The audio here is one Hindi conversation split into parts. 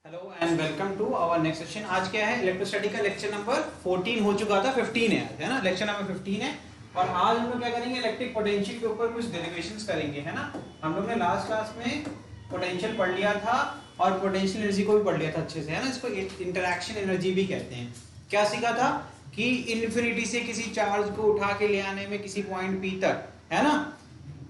Hello and welcome to our next session. आज क्या है, इलेक्ट्रोस्टैटिक का लेक्चर नंबर 14 हो चुका था, 15 है ना, लेक्चर नंबर 15 है। और आज हम लोग क्या करेंगे, इलेक्ट्रिक पोटेंशियल के ऊपर कुछ डेरिवेशंस करेंगे, है ना। हम लोग ने लास्ट क्लास में पोटेंशियल पढ़ लिया था और पोटेंशियल एनर्जी को भी पढ़ लिया था अच्छे से, है ना। इसको इंटरैक्शन एनर्जी भी कहते हैं। क्या सीखा था कि इन्फिनिटी से किसी चार्ज को उठा के ले आने में किसी पॉइंट पी तक, है ना,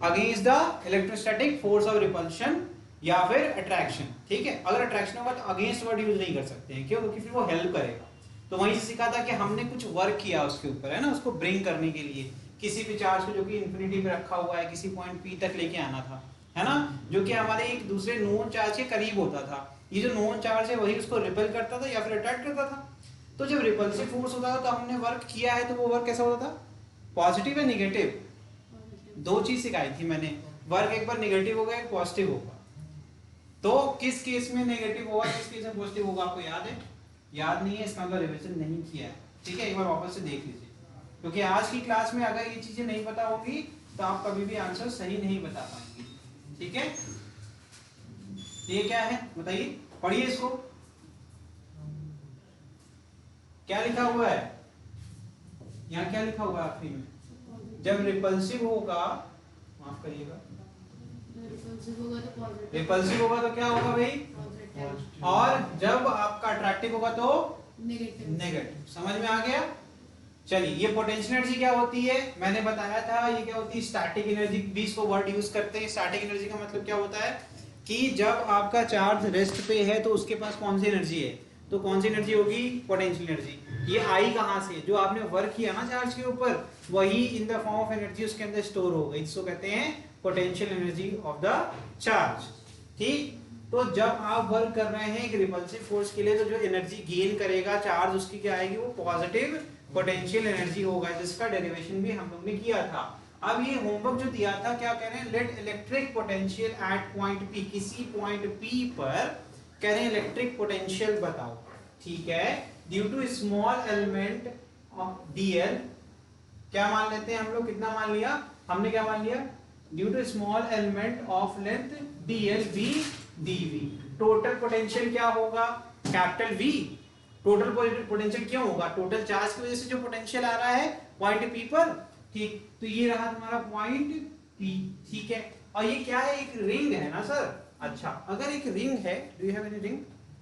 against the electrostatic force of repulsion या फिर अट्रैक्शन। ठीक है, अगर अट्रैक्शन होगा तो अगेंस्ट वर्ड यूज नहीं कर सकते हैं, क्यों? क्योंकि फिर वो हेल्प करेगा। तो वहीं से सीखा था कि हमने कुछ वर्क किया उसके ऊपर, है ना, उसको ब्रिंग करने के लिए किसी भी चार्ज को जो कि इन्फिनिटी पे रखा हुआ है किसी पॉइंट पी तक लेके आना था, है ना, जो कि हमारे एक दूसरे नोन चार्ज के करीब होता था। ये जो नोन चार्ज है वही उसको रिपेल करता था या फिर अट्रैक्ट करता था। तो जब रिपल्सिव फोर्स होता था तो हमने वर्क किया है, तो वो वर्क कैसा होता था, पॉजिटिव या निगेटिव? दो चीज सिखाई थी मैंने, वर्क एक बार निगेटिव होगा एक पॉजिटिव होगा। तो किस केस में नेगेटिव होगा, किस केस में पॉजिटिव होगा, आपको याद है? याद नहीं है, इसका मतलब रिवीजन नहीं किया है। ठीक है, एक बार वापस से देख लीजिए, क्योंकि आज की क्लास में अगर ये चीजें नहीं पता होगी तो आप कभी भी आंसर सही नहीं बता पाएंगे। ठीक है, ये क्या है बताइए, पढ़िए इसको। क्या लिखा हुआ है यहाँ, क्या लिखा हुआ है आखिरी में? जब रिपल्सिव होगा, माफ करिएगा, रिपल्सिव होगा तो क्या होगा भाई, और जब आपका अट्रैक्टिव होगा तो नेगेटिव। समझ में आ गया? चलिए, ये पोटेंशियल एनर्जी क्या होती है मैंने बताया था, ये क्या होती है, स्टैटिक एनर्जी भी इसको वर्ड यूज करते हैं। स्टैटिक एनर्जी का मतलब क्या होता है कि जब आपका चार्ज रेस्ट पे है तो उसके पास कौन सी एनर्जी है, तो कौन सी एनर्जी होगी, पोटेंशियल एनर्जी। ये आई कहां से, जो आपने वर्क किया ना चार्ज के ऊपर, वही in the form of energy उसके अंदर स्टोर हो गई, इसको कहते हैं potential energy of the charge. ठीक, तो जब आप वर्क कर रहे हैं एक रिपल्सिव फोर्स के लिए, तो जो एनर्जी गेन करेगा चार्ज उसकी क्या आएगी, वो पॉजिटिव पोटेंशियल एनर्जी होगा, जिसका डेरिवेशन भी हम लोग ने किया था। अब ये होमवर्क जो दिया था, क्या कह रहे हैं, let electric potential at point P, किसी पॉइंट पी पर कह रहे हैं इलेक्ट्रिक पोटेंशियल बताओ। ठीक है, due to small element of DL, क्या मान लेते हैं हम लोग, कितना मान लिया हमने, क्या मान लिया, due to small element of length DL V DV, total potential क्या होगा, कैपिटल वी। टोटल पोटेंशियल क्यों होगा, टोटल चार्ज की वजह से जो पोटेंशियल आ रहा है पॉइंट पी पर। ठीक, तो ये रहा तुम्हारा पॉइंट पी। ठीक है, और ये क्या है, एक रिंग है ना सर। अच्छा, अगर एक रिंग है, do you have any ring?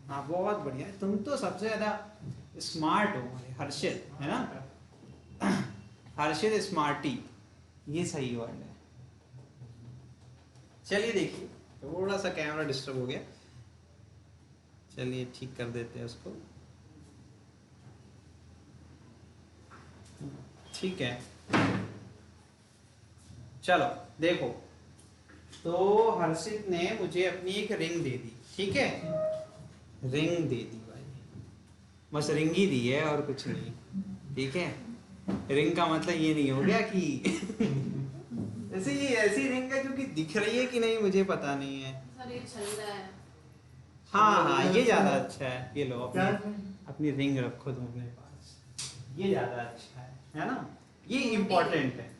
हाँ, बहुत बढ़िया, तुम तो सबसे ज्यादा स्मार्ट हो हर्षित, है ना, हर्षित स्मार्टी, ये सही वर्ड है। चलिए देखिए, थोड़ा सा कैमरा डिस्टर्ब हो गया, चलिए ठीक कर देते हैं उसको। ठीक है, चलो देखो, तो हर्षित ने मुझे अपनी एक रिंग दे दी। ठीक है, रिंग दे दी भाई, बस रिंग ही दी है और कुछ नहीं। ठीक है, रिंग का मतलब ये नहीं हो गया कि ऐसे ये ऐसी रिंग है जो कि दिख रही है कि नहीं मुझे पता नहीं है। सर ये चल रहा है। हाँ हाँ, ये ज्यादा अच्छा है, ये लो अपनी रिंग रखो तुम अपने पास, ये ज्यादा अच्छा है ना, ये इम्पोर्टेंट है।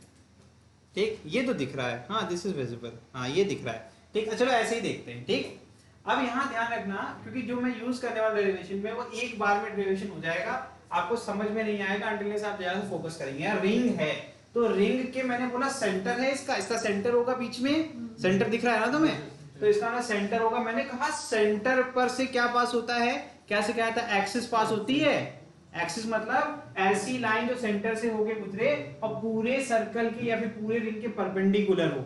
ठीक, ये तो दिख रहा है, हाँ दिस इज विजिबल, हाँ ये दिख रहा है। ठीक, चलो ऐसे ही देखते हैं। ठीक, अब यहाँ ध्यान रखना, क्योंकि जो मैं यूज करने वाला डेरिवेशन में वो एक बार में डेरिवेशन हो जाएगा, आपको समझ में नहीं आएगा अनटिल आप ज्यादा फोकस करेंगे। यार रिंग है तो रिंग के मैंने बोला सेंटर है इसका, इसका सेंटर होगा बीच में, सेंटर दिख रहा है ना तुम्हें, तो इसका ना सेंटर होगा। मैंने कहा सेंटर पर से क्या पास होता है, क्या सिखाया था, एक्सिस पास होती है। एक्सिस मतलब ऐसी लाइन जो सेंटर से होके गुजरे और पूरे सर्कल की या फिर पूरे रिंग के परपेंडिकुलर हो,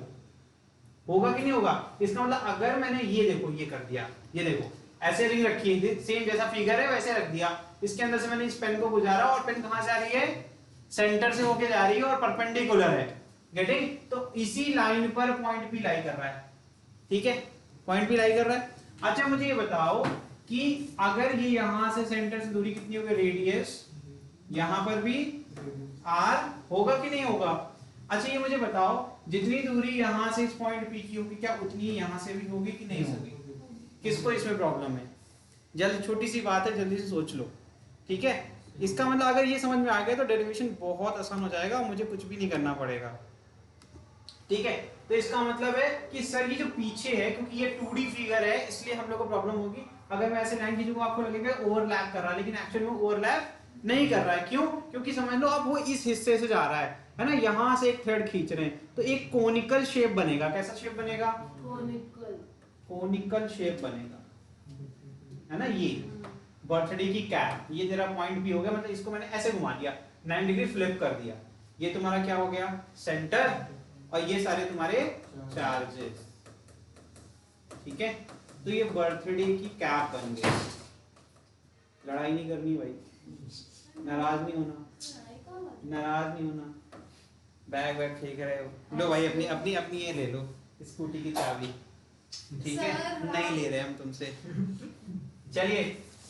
होगा कि नहीं होगा। इसका मतलब अगर मैंने ये देखो ये कर दिया, ये देखो ऐसे रिंग रखी है, सेम जैसा फिगर है वैसे रख दिया, इसके अंदर से मैंने इस पेन को गुजारा और पेन कहां से आ रही है, सेंटर से होके जा रही है और परपेंडिकुलर है, गेटिंग। तो इसी लाइन पर पॉइंट पी लाई कर रहा है। ठीक है, पॉइंट पी लाई कर रहा है। अच्छा मुझे ये बताओ कि अगर ये यहां से सेंटर से दूरी कितनी होगी, रेडियस, यहां पर भी आर होगा कि नहीं होगा। अच्छा ये मुझे बताओ, जितनी दूरी यहां से इस पॉइंट पी की होगी, क्या उतनी यहां से भी होगी कि नहीं होगी? किसको इसमें प्रॉब्लम है? जल्द, छोटी सी बात है, जल्दी से सोच लो। ठीक है, इसका मतलब अगर ये समझ में आ गया तो डेरिवेशन बहुत आसान हो जाएगा और मुझे कुछ भी नहीं करना पड़ेगा। ठीक है, तो इसका मतलब है कि सर ये जो पीछे है, क्योंकि ये 2D फिगर है इसलिए हम लोग को प्रॉब्लम होगी। अगर मैं ऐसे लाइन खींचूंगा आपको लगेगा ओवरलैप कर रहा है, लेकिन एक्चुअली में ओवरलैप नहीं कर रहा है। क्यों? क्योंकि समझ लो अब वो इस हिस्से से जा रहा है ना, यहां से एक थ्रेड खींच रहे हैं तो एक कोनिकल शेप बनेगा। कैसा शेप बनेगा? कोनिकल शेप बनेगा, है ना। ये बर्थडे की कैप, ये तेरा पॉइंट भी हो गया, मतलब इसको मैंने ऐसे घुमा दिया, 9 डिग्री फ्लिप कर दिया। ये तुम्हारा क्या हो गया? सेंटर, और ये सारे तुम्हारे चार्जेस। ठीक है, तो ये बर्थडे की कैप बन गई। लड़ाई नहीं करनी भाई, नाराज नहीं होना, नाराज नहीं होना। बैग वैग फेंक रहे हो, लो भाई अपनी अपनी अपनी ये ले लो, स्कूटी की चाबी। ठीक है, नहीं ले रहे हम तुमसे। चलिए,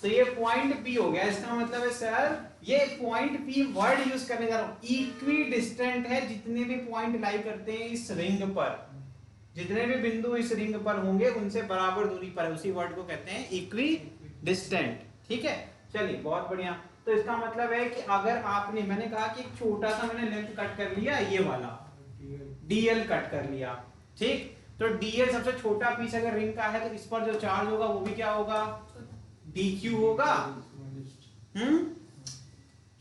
तो ये पॉइंट पी हो गया। इसका मतलब है सर ये पॉइंट पी वर्ड यूज करने जा रहा हूं। इक्वी डिस्टेंट है, जितने भी पॉइंट लाई करते हैं इस रिंग पर, जितने भी बिंदु इस रिंग पर होंगे उनसे बराबर दूरी पर है, उसी वर्ड को कहते हैं इक्वी डिस्टेंट। ठीक है, चलिए बहुत बढ़िया। तो इसका मतलब है कि अगर आपने, मैंने कहा कि एक छोटा सा मैंने लेंथ कट कर लिया, ये वाला डीएल कट कर लिया। ठीक, तो डीएल सबसे छोटा पीस अगर रिंग का है तो इस पर जो चार्ज होगा वो भी क्या होगा? डीक्यू होगा।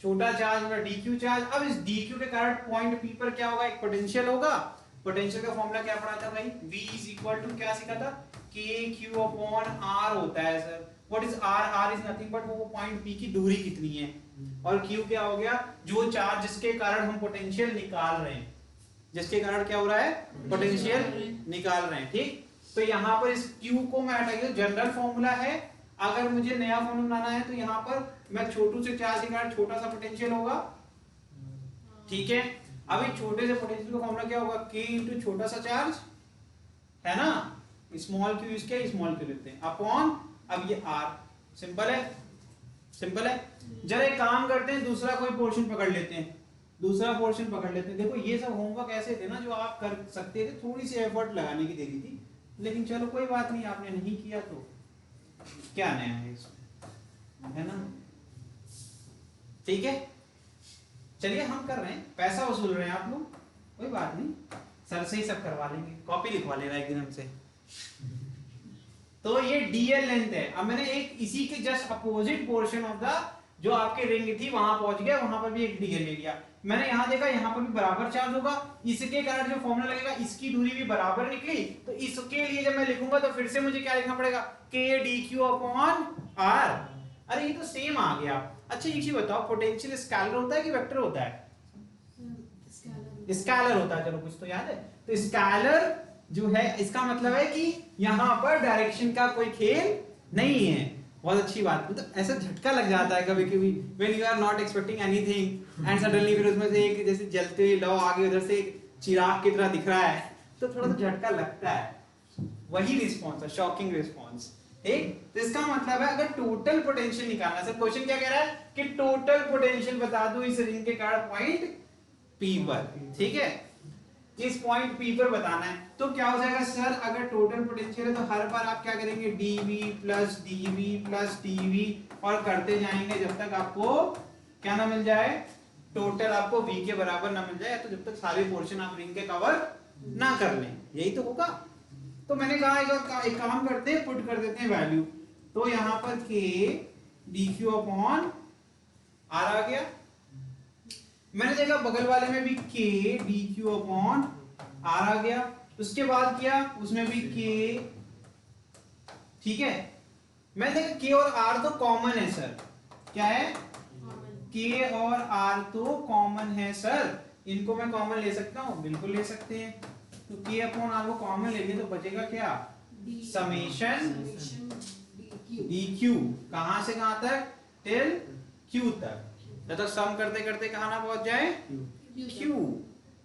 छोटा चार्ज मतलब डीक्यू चार्ज। अब इस डीक्यू के कारण पॉइंट पी पर क्या होगा? एक पोटेंशियल होगा। पोटेंशियल का फॉर्मूला क्या पढ़ा था भाई? V इज इक्वल टू क्या सीखा था? KQ अपॉन R होता है sir. What is R? R is nothing but वो पॉइंट P की दूरी कितनी है, और Q क्या हो गया? जो चार्ज जिसके कारण हम पोटेंशियल निकाल रहे हैं, जिसके कारण क्या हो रहा है? पोटेंशियल निकाल रहे हैं। ठीक, तो यहाँ पर इस Q को मैं हटा के, जनरल फॉर्मूला है, अगर मुझे नया फॉर्मूला बनाना है तो यहाँ पर मैं छोटू से चार्ज के कारण छोटा सा पोटेंशियल होगा। ठीक है, अब इस छोटे से पोटेंशियल का फॉर्मूला क्या होगा? K इंटू छोटा सा चार्ज, है ना, स्मॉल क्यू इसके स्मॉल क्यू लेते हैं, अपॉन अब ये R। सिंपल है, सिंपल है। जरा एक काम करते हैं, दूसरा कोई पोर्शन पकड़ लेते हैं, दूसरा पोर्शन पकड़ लेते हैं। देखो ये सब होमवर्क ऐसे थे ना जो आप कर सकते थे, थोड़ी सी एफर्ट लगाने की देरी थी, लेकिन चलो कोई बात नहीं, आपने नहीं किया तो क्या नया है इसमें, है ना। ठीक है, चलिए हम कर रहे हैं, पैसा वसूल रहे हैं आप लोग, कोई बात नहीं, सर से ही सब करवा लेंगे, कॉपी लिखवा लेना एक दिन हमसे। तो ये डीएल लेंथ है। अब मैंने एक इसी के just opposite portion of the जो आपके रिंग थी वहां पहुंच गया, वहां पर भी एक डीएल ले लिया मैंने। यहां देखा यहां पर भी बराबर चार्ज होगा, इसके कारण जो फॉर्मूला लगेगा इसकी दूरी भी बराबर निकली, तो इसके लिए जब मैं लिखूंगा तो फिर से मुझे क्या लिखना पड़ेगा? k dq upon r। अरे ये तो सेम आ गया। अच्छा एक चीज बताओ, पोटेंशियल स्केलर होता है कि वेक्टर होता है? स्केलर होता है। चलो कुछ तो याद है। तो स्केलर जो है इसका मतलब है कि यहां पर डायरेक्शन का कोई खेल नहीं है। बहुत अच्छी बात, मतलब ऐसा झटका लग जाता है कभी कभी, when you are not expecting anything and suddenly फिर उसमें से एक जैसे जलते हुए लौ आगे उधर से एक चिराग की तरह दिख रहा है, तो थोड़ा सा झटका लगता है। वही रिस्पॉन्स है, शॉकिंग रिस्पॉन्स। ठीक, तो इसका मतलब है अगर टोटल पोटेंशियल निकालना, सर क्वेश्चन क्या कह रहा है कि टोटल पोटेंशियल बता दो इस रिंग के कारण पॉइंट P पर। ठीक है, इस पॉइंट P पर बताना है, तो क्या हो जाएगा सर? अगर टोटल पोटेंशियल है तो हर बार आप क्या करेंगे? dV plus dV plus dV, और करते जाएंगे जब तक आपको क्या ना मिल जाए? टोटल आपको V के बराबर ना मिल जाए, तो जब तक सारे पोर्शन आप रिंग के कवर ना कर लें, यही तो होगा। तो मैंने कहा एक काम करते हैं, पुट कर देते हैं वैल्यू। तो यहां पर K dQ अपॉन R आ गया। मैंने देखा बगल वाले में भी K dQ अपॉन R आ गया। उसके बाद किया उसमें भी K। ठीक है, मैंने देखा K और R तो कॉमन है सर। क्या है? K और R तो कॉमन है सर, इनको मैं कॉमन ले सकता हूं? बिल्कुल ले सकते हैं। तो K अपॉन R को कॉमन लेंगे तो बचेगा क्या? समेशन dQ, कहां से कहां तक? टिल Q तक। जब तक सम करते करते कहां ना पहुंच जाए? Q।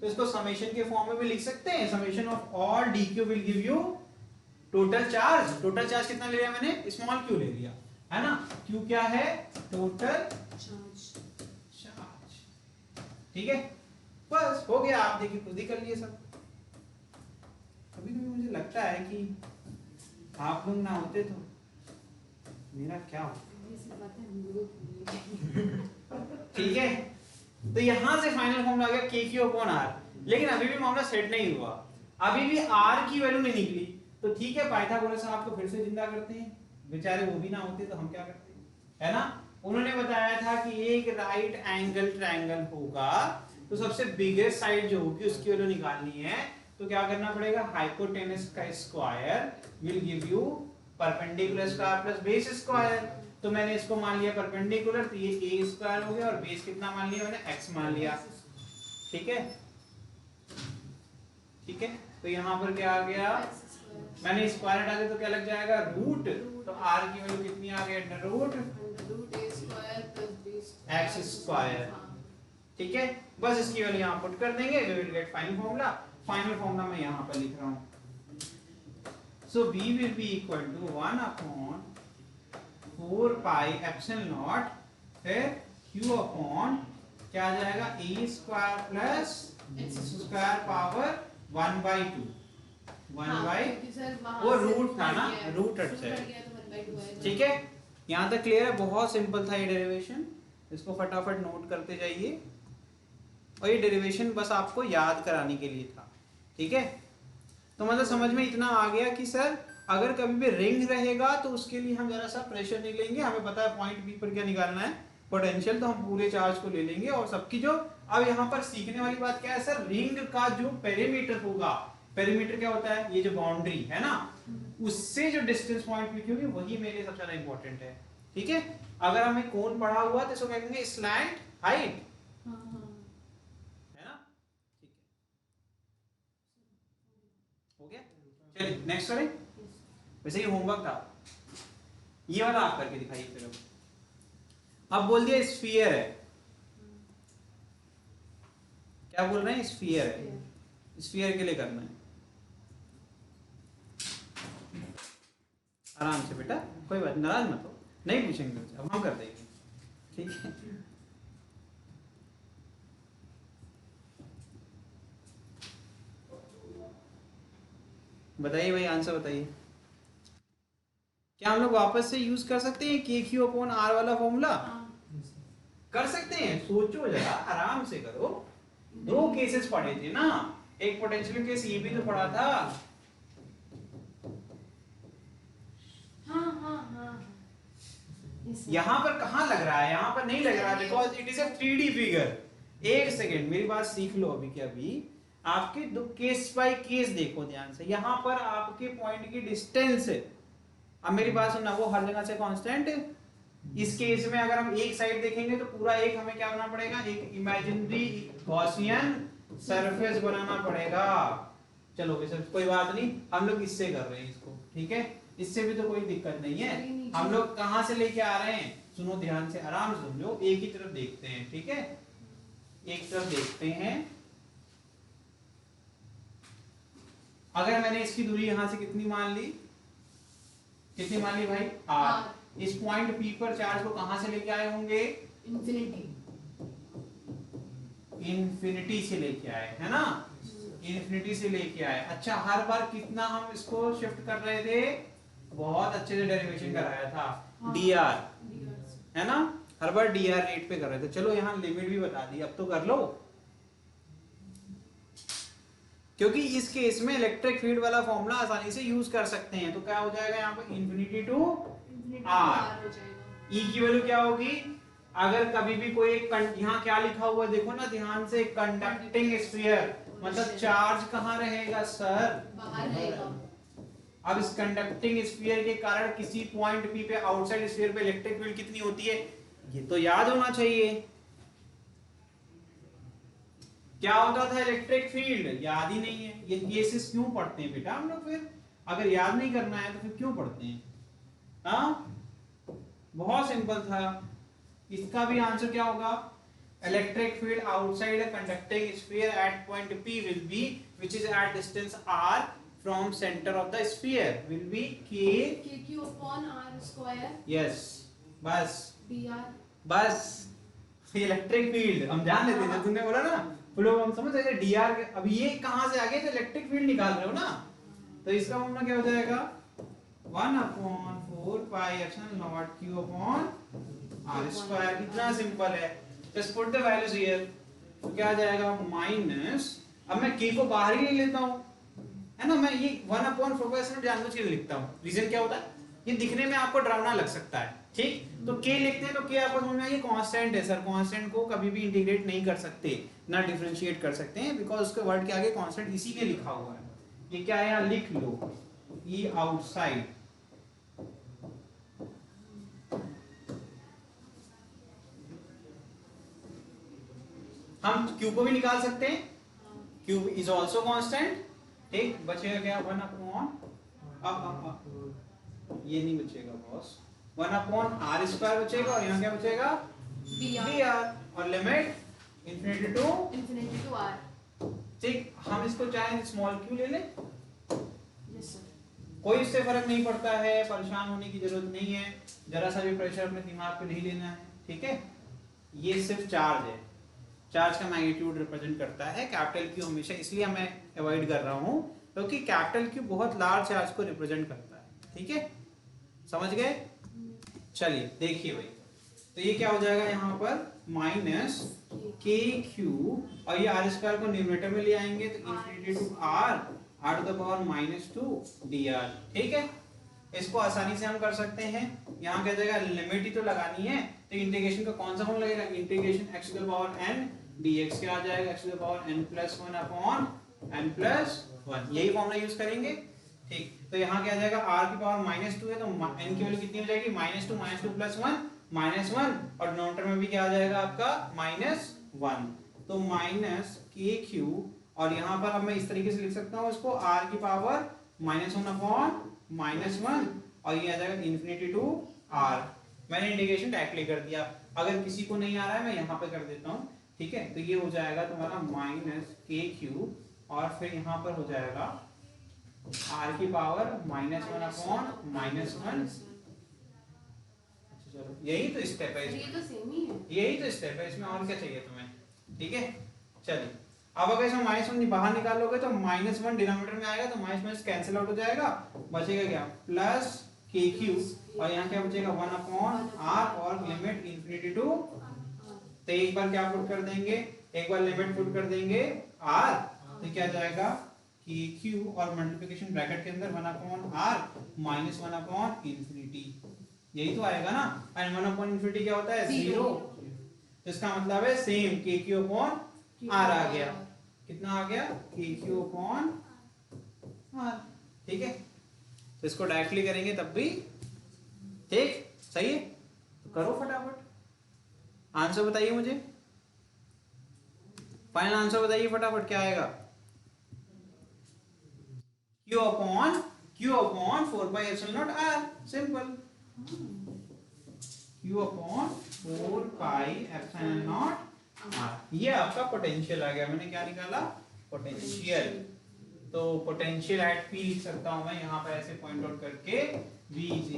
तो इसको समेशन के फॉर्म में भी लिख सकते हैं, summation of all dQ will give you total charge. Total charge कितना ले लिया मैंने? स्मॉल q ले लिया, है ना। Q क्या है? Total charge. ठीक है, बस हो गया। आप देखिए खुद ही कर लिए सब। कभी कभी मुझे लगता है कि आप लोग ना होते तो मेरा क्या होता। ठीक है, तो यहां से फाइनल फॉर्मूला आ गया KQ अपॉन R। लेकिन अभी भी मामला सेट नहीं हुआ, अभी भी आर की वैल्यू नहीं निकली। तो ठीक है, पाइथागोरस साहब को फिर से जिंदा करते हैं, बेचारे वो भी ना होते तो हम क्या करते, है ना। उन्होंने बताया था कि एक राइट एंगल ट्रायंगल होगा तो सबसे बिगेस्ट साइड जो होगी उसकी वैल्यू निकालनी है, तो क्या करना पड़ेगा, हाइपोटेनस का square will give you perpendicular square plus base square. तो मैंने इसको मान लिया परपेंडिकुलर, तो ये a स्क्वायर हो गया और बेस कितना मान लिया मैंने, x मान लिया। ठीक है, ठीक है, तो यहाँ पर क्या आ गया, मैंने स्क्वायर हटा दिया तो क्या लग जाएगा, रूट। तो r की वैल्यू कितनी आ गई, अंडर रूट x स्क्वायर। ठीक है, बस इसकी वैल्यू यहाँ पुट कर देंगे, we will get final formula. Final formula मैं यहाँ पर लिख रहा हूँ, so b will be equal to 1 upon 4 pi epsilon naught, फिर q अपॉन क्या आ जाएगा, a square plus x square power 1/2, 1/, वो रूट था ना, रूट हट से। ठीक है, यहाँ तक क्लियर है, बहुत सिंपल था ये डेरिवेशन, इसको फटाफट नोट करते जाइए, और ये डेरिवेशन बस आपको याद कराने के लिए था। ठीक है, तो मतलब समझ में इतना आ गया कि सर अगर कभी भी रिंग रहेगा तो उसके लिए हम जरा सा प्रेशर नहीं लेंगे, हमें पता है पॉइंट बी पर क्या निकालना है, पोटेंशियल, तो हम पूरे चार्ज को ले लेंगे और सबकी जो, अब यहाँ पर सीखने वाली बात क्या है सर, रिंग का जो पेरीमीटर होगा, पेरीमीटर क्या होता है, ये जो बाउंड्री है ना, उससे जो डिस्टेंस पॉइंट पी होगी वही मेरे लिए सबसे ज्यादा इंपॉर्टेंट है। ठीक है, अगर हमें कोण पढ़ा हुआ तो इसको कहेंगे स्लैंट हाइट, है ना। ठीक है, हो गया, चलिए नेक्स्ट करें। वैसे ये होमवर्क था, ये वाला आप करके दिखाइए फिर। अब बोल दिया स्फीयर है, क्या बोल रहे हैं, स्फीयर है, स्फीयर के लिए करना है, आराम से बेटा, कोई बात, नाराज मत हो, नहीं पूछेंगे, अब हम कर देंगे। ठीक है, बताइए भाई, आंसर बताइए। क्या हम लोग वापस से यूज कर सकते हैं के क्यू अपॉन आर वाला फॉर्मूला? कर सकते हैं, सोचो जरा, आराम से करो। दो केसेस पढ़े थे ना, एक पोटेंशियल केस ये भी तो पढ़ा था। यहाँ पर कहाँ लग रहा है, यहाँ पर नहीं लग रहा है, because it is a 3D figure. एक सेकेंड, मेरी बात सीख लो अभी के अभी, आपके दो केस बाय केस देखो ध्यान से। यहाँ पर आपके पॉइंट की डिस्टेंस, अब मेरी बात सुनना, वो हर जगह से कांस्टेंट। इस केस में अगर हम एक साइड देखेंगे तो पूरा एक हमें क्या बनाना पड़ेगा, एक इमेजिनरी गॉसियन सरफेस बनाना पड़ेगा। चलो वैसे कोई बात नहीं, हम लोग इससे कर रहे हैं इसको। ठीक है, इससे भी तो कोई दिक्कत नहीं है। हम लोग कहां से लेके आ रहे हैं, सुनो ध्यान से, आराम से समझो, एक ही तरफ देखते हैं। ठीक है, एक तरफ देखते हैं। अगर मैंने इसकी दूरी यहां से कितनी मान ली, कितनी मान ली भाई, r। इस पॉइंट P पर चार्ज को कहां से लेके आए होंगे, इन्फिनिटी से लेके आए, है ना, इन्फिनिटी से लेके आए। अच्छा, हर बार कितना हम इसको शिफ्ट कर रहे थे, बहुत अच्छे से डेरिवेशन कराया था, dr, है ना, हर बार dr रेट पे कर रहे थे। चलो यहाँ लिमिट भी बता दी, अब तो कर लो, क्योंकि इस केस में इलेक्ट्रिक फील्ड वाला फॉर्मूला आसानी से यूज कर सकते हैं। तो क्या हो जाएगा यहाँ पर, इन्फिनिटी टू r, e की वैल्यू क्या होगी, अगर कभी भी कोई यहाँ क्या लिखा हुआ देखो ना ध्यान से, कंडक्टिंग स्फीयर, मतलब चार्ज कहाँ रहेगा सर, बाहर रहेगा। अब इस कंडक्टिंग स्फीयर के कारण किसी पॉइंट P पे आउटसाइड स्फीयर पे इलेक्ट्रिक फील्ड कितनी होती है, ये तो याद होना चाहिए। क्या होता था इलेक्ट्रिक फील्ड, याद ही नहीं है। ये केसेस क्यों पढ़ते हैं बेटा हम लोग, फिर अगर याद नहीं करना है तो फिर क्यों पढ़ते हैं, हाँ, बहुत सिंपल था। इसका भी आंसर क्या होगा, electric field outside a conducting sphere at point P will be, which is at distance r from center of the sphere, will be kq upon r square, yes, बस dr, बस इलेक्ट्रिक फील्ड हम जान लेते थे, तुमने बोला ना फ्लो, हम समझ रहे थे dr। अब ये कहां से आ गए, तो इलेक्ट्रिक फील्ड निकाल रहे हो ना, तो इसका फॉर्मूला क्या हो जाएगा, 1 upon 4 pi epsilon not q upon r square. कितना सिंपल है, just put the values here, तो क्या आ जाएगा, माइनस अब मैं k को बाहर ही ले लेता हूँ, है ना, मैं ये 1/4 जानबूझ के लिखता हूँ। रीजन क्या होता है, ये दिखने में आपको डरावना लग सकता है, ठीक, तो k लिखते हैं तो k आपको समझ में आएगी कांस्टेंट है सर, कांस्टेंट को कभी भी इंटीग्रेट नहीं कर सकते, ना डिफरेंशिएट कर सकते हैं, बिकॉज उसके वर्ड के आगे कांस्टेंट इसीलिए लिखा हुआ है। ये क्या है, यहाँ लिख लो, e आउटसाइड, हम q को भी निकाल सकते हैं, q इज आल्सो कांस्टेंट, ठीक, बचेगा क्या 1/, ये नहीं बचेगा बॉस, 1/r² बचेगा, और यहाँ क्या बचेगा dr, और लिमिट इंफिनिटी टू r, ठीक, हम इसको चाहे स्मॉल q ले लें, कोई इससे फर्क नहीं पड़ता है, परेशान होने की जरूरत नहीं है, जरा सा भी प्रेशर अपने दिमाग पे नहीं लेना है, ठीक है। ये सिर्फ चार्ज है, चार्ज का मैग्नीट्यूड रिप्रेजेंट करता है, कैपिटल Q हमेशा इसलिए मैं अवॉइड कर रहा हूँ क्योंकि कैपिटल Q बहुत लार्ज चार्ज को रिप्रेजेंट करता है, ठीक है, समझ गए। चलिए देखिए भाई, तो ये क्या हो जाएगा यहाँ पर माइनस के क्यू, और ये r² को न्यूमरेटर में ले आएंगे तो इंफिनिटी टू r⁻², ठीक है। इसको आसानी से हम कर सकते हैं, यहाँ क्या जाएगा, लिमिट ही तो लगानी है, तो इंटीग्रेशन का कौन सा फॉर्म लगेगा, इंटीग्रेशन x⁻n dx क्या आ जाएगा, x⁻n+1/n+1, यही फॉर्मूला यूज करेंगे, ठीक। तो यहाँ क्या आ जाएगा, r⁻2 है तो n की वैल्यू कितनी हो जाएगी, -2 +1 और डिनोमिनेटर में भी क्या आ जाएगा आपका -1, तो -kq, और यहाँ पर अब मैं इस तरीके से लिख सकता हूँ इसको r⁻1/-1, और ये आ जाएगा इंफिनिटी टू r। मैंने इंटीग्रेशन डायरेक्टली कर दिया, अगर किसी को नहीं आ रहा है मैं यहाँ पे कर देता हूँ, ठीक है। तो ये हो जाएगा तुम्हारा -kq, और फिर यहाँ पर हो जाएगा r⁻1/-1। चलो यही तो स्टेप है, ये तो सेम ही है, यही तो स्टेप है, इसमें और क्या चाहिए तुम्हें, ठीक है। चलिए अब अगर इसमें -1 बाहर निकालोगे तो -1 डिनोमिनेटर में आएगा, तो माइनस कैंसिल आउट हो जाएगा, बचेगा क्या प्लस kq, और यहाँ क्या बचेगा 1/r, और लिमिट इंफिनिटी टू, तो एक बार क्या पुट कर देंगे, एक बार लिमिट पुट कर देंगे r, तो क्या जाएगा kq, और मल्टीप्लिकेशन ब्रैकेट के अंदर 1/r-1/∞, यही तो आएगा ना, एंड 1/∞ क्या होता है 0, तो इसका मतलब है सेम kq/r आ गया, कितना आ गया kq/r, ठीक है। तो इसको डायरेक्टली करेंगे तब भी ठीक, सही है, तो करो फटाफट, आंसर बताइए मुझे, फाइनल आंसर बताइए फटाफट, क्या आएगा, q/4πε0r, सिंपल, q/4πε0r, ये आपका पोटेंशियल आ गया, मैंने क्या निकाला, पोटेंशियल। तो पोटेंशियल एट P लिख सकता हूं मैं यहाँ पर ऐसे पॉइंट आउट करके, V =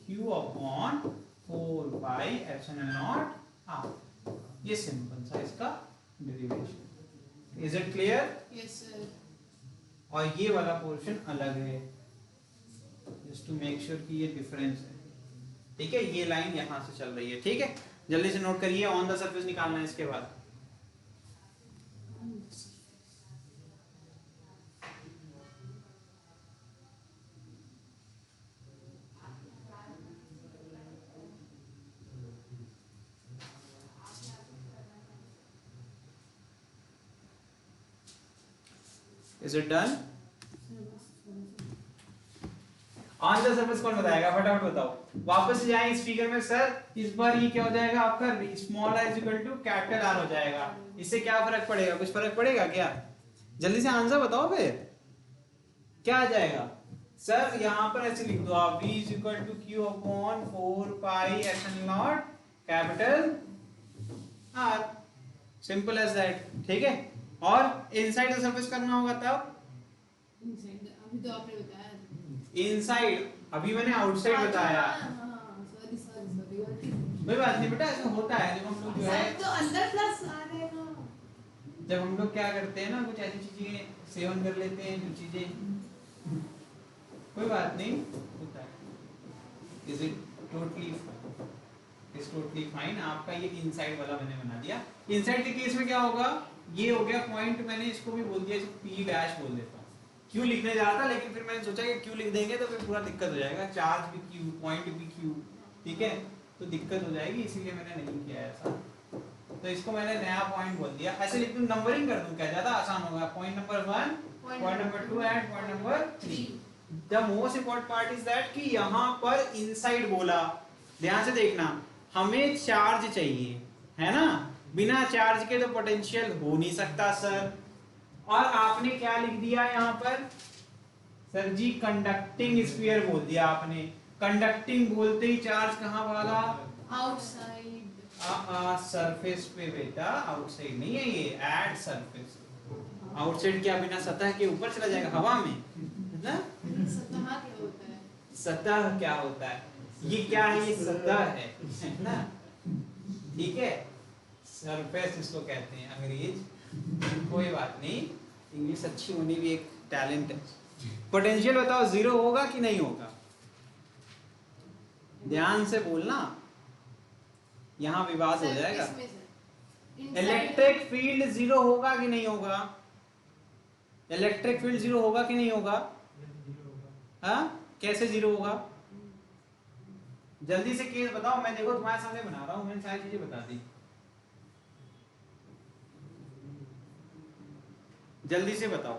q/4πε0r, ये सिंपल सा इसका derivation, is it clear? Yes sir. और ये वाला पोर्शन अलग है, जस्ट टू मेक श्योर कि ये डिफरेंस है, ठीक है। ये लाइन यहां से चल रही है, ठीक है, जल्दी से नोट करिए, ऑन द सरफेस निकालना है इसके बाद। Is it done? On the surface कौन बताएगा, फटाफट बताओ, वापस से जाएं इस फिगर में, सर इस बार ये क्या हो जाएगा आपका, small r equal to capital R हो जाएगा, इससे क्या फर्क पड़ेगा, कुछ फर्क पड़ेगा क्या, जल्दी से आंसर बताओ फिर, क्या आ जाएगा, सर यहाँ पर ऐसे लिख दो आप, v = q/4πε0 capital R, simple as that, ठीक है। और इनसाइड द सरफेस करना होगा तब, इनसाइड अभी तो आपने बताया, इनसाइड अभी मैंने आउटसाइड बताया, सॉरी कोई बात नहीं बेटा, ऐसा होता है जब हम लोग जो है, तो अंदर प्लस आ रहेगा, जब हम लोग क्या करते हैं ना, कुछ ऐसी चीजें सेवन कर लेते हैं, जो चीजें, कोई बात नहीं, होता है, इज इट टोटली फाइन, आपका ये इनसाइड वाला मैंने बना दिया। इनसाइड के केस में क्या होगा, ये हो गया पॉइंट, मैंने इसको भी बोल दिया, इसको P डैश बोल देता हूँ। Q लिखने जा रहा था लेकिन फिर मैंने सोचा कि Q लिख देंगे तो फिर पूरा दिक्कत हो जाएगा, चार्ज भी Q, पॉइंट भी Q, ठीक है, तो दिक्कत हो जाएगी, इसीलिए मैंने नहीं किया ऐसा। तो इसको मैंने नया पॉइंट बोल दिया, ऐसे लिख दूं, नंबरिंग कर दूं क्या, ज्यादा आसान होगा। Point number 1, point number 2 and point number 3। The most important part is that कि यहाँ पर इनसाइड बोला, ध्यान से देखना, हमें चार्ज चाहिए, है ना, बिना चार्ज के तो पोटेंशियल हो नहीं सकता सर। और आपने क्या लिख दिया यहाँ पर सर जी, कंडक्टिंग स्फीयर बोल दिया आपने। कंडक्टिंग बोलते ही चार्ज कहाँ भागा, आउटसाइड, सरफेस पे बेटा, आउटसाइड नहीं है ये, एट सरफेस। आउटसाइड क्या बिना सतह के ऊपर चला जाएगा हवा में, है ना। सतह क्या होता है, सतह क्या होता है, ये क्या है, ये सतह है ना, ठीक है, सरफेस इसको कहते हैं अंग्रेज, कोई बात नहीं, इंग्लिश अच्छी होनी भी एक टैलेंट है। पोटेंशियल बताओ, जीरो होगा कि नहीं होगा, ध्यान से बोलना, यहाँ विवाद हो जाएगा। इलेक्ट्रिक फील्ड जीरो होगा कि नहीं होगा, इलेक्ट्रिक फील्ड जीरो होगा कि नहीं होगा, हाँ कैसे जीरो होगा, जल्दी से केस बताओ, मैं देखो तुम्हारे सामने बना रहा हूं, मैंने सारी चीजें बता दी, जल्दी से बताओ।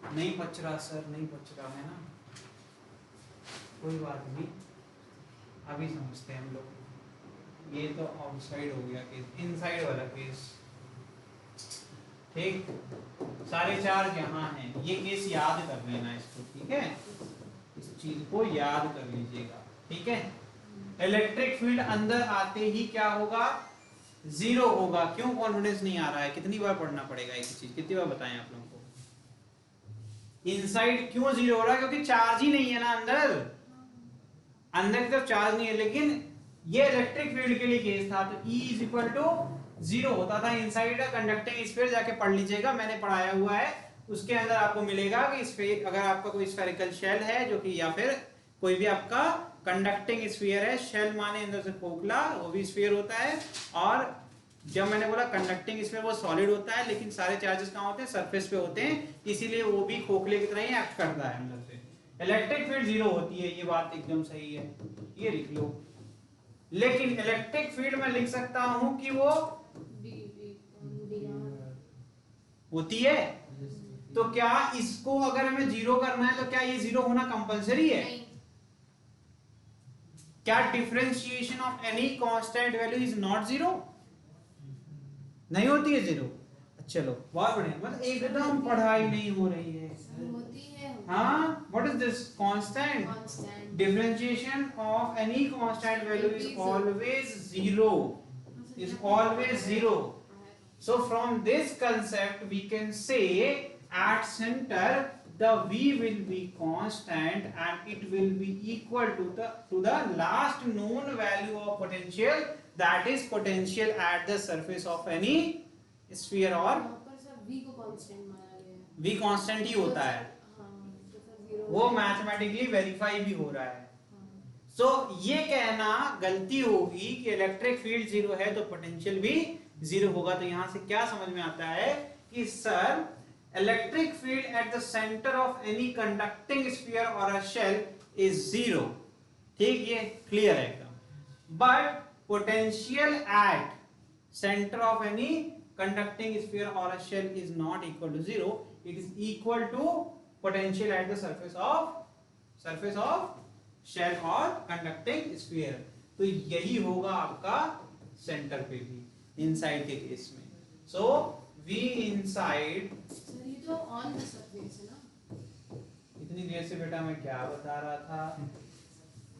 नहीं पच रहा सर, नहीं पच रहा है ना, कोई बात नहीं, अभी समझते हैं हम लोग। ये तो आउटसाइड हो गया केस, इनसाइड वाला केस, ठीक, सारे चार्ज यहाँ हैं, ये केस याद कर लेना इसको, ठीक है, इस चीज को याद कर लीजिएगा, ठीक है। इलेक्ट्रिक फील्ड अंदर आते ही क्या होगा, जीरो होगा। क्यों कॉन्फिडेंस नहीं आ रहा है, कितनी बार पढ़ना पड़ेगा एक चीज, कितनी बार बताएं आप लोगों को, इनसाइड क्यों जीरो हो रहा है, क्योंकि चार्ज ही नहीं है ना अंदर, अंदर की तरफ चार्ज नहीं है। लेकिन ये इलेक्ट्रिक फील्ड के लिए केस था, तो E is equal to zero होता था इनसाइड अ कंडक्टिंग स्फीयर, जाके पढ़ लीजिएगा, मैंने पढ़ाया हुआ है, उसके अंदर आपको मिलेगा कि स्फीयर, अगर आपका कोई स्फेरिकल शेल है जो कि, या फिर कोई भी आपका कंडक्टिंग स्फीयर है, शेल माने अंदर से खोखला, वो भी स्फीयर होता है, और जब मैंने बोला कंडक्टिंग स्फीयर वो सॉलिड होता है, लेकिन सारे चार्जेस कहाँ होते हैं, सरफेस पे होते हैं, इसीलिए वो भी खोखले की तरह ही एक्ट करता है अंदर से। इलेक्ट्रिक फील्ड जीरो होती है, ये बात एकदम सही है, ये लिख लो। लेकिन इलेक्ट्रिक फील्ड में लिख सकता हूं कि वो होती है, तो क्या इसको अगर हमें जीरो करना है तो क्या ये जीरो होना कंपलसरी है, क्या differentiation of any constant value is not zero, नहीं होती है जीरो। चलो बहुत बढ़िया, मतलब एकदम पढ़ाई नहीं हो रही है, होती है, हाँ, what is this, constant, differentiation of any constant value is always zero, is always zero. So from this concept we can say at center the V will be constant and it will be equal to the last known value of potential, that is potential at the surface of any sphere, or V को कांस्टेंट माना गया है, V कांस्टेंट ही होता है, वो मैथमेटिकली वेरीफाई भी हो रहा है। सो ये कहना गलती होगी कि इलेक्ट्रिक फील्ड जीरो है तो पोटेंशियल भी जीरो होगा। तो यहां से क्या समझ में आता है कि sir electric field at the centre of any conducting sphere और अ शेल इज जीरो, ठीक, ये क्लियर है एकदम। But potential at centre of any conducting sphere और a shell is not equal to zero, it is equal to potential at the surface of shell और कंडक्टिंग स्फीयर। तो यही होगा आपका सेंटर पे भी इनसाइड के केस में। सो V इनसाइड, सर ये तो ऑन द सरफेस है ना, इतनी देर से बेटा मैं क्या बता रहा था,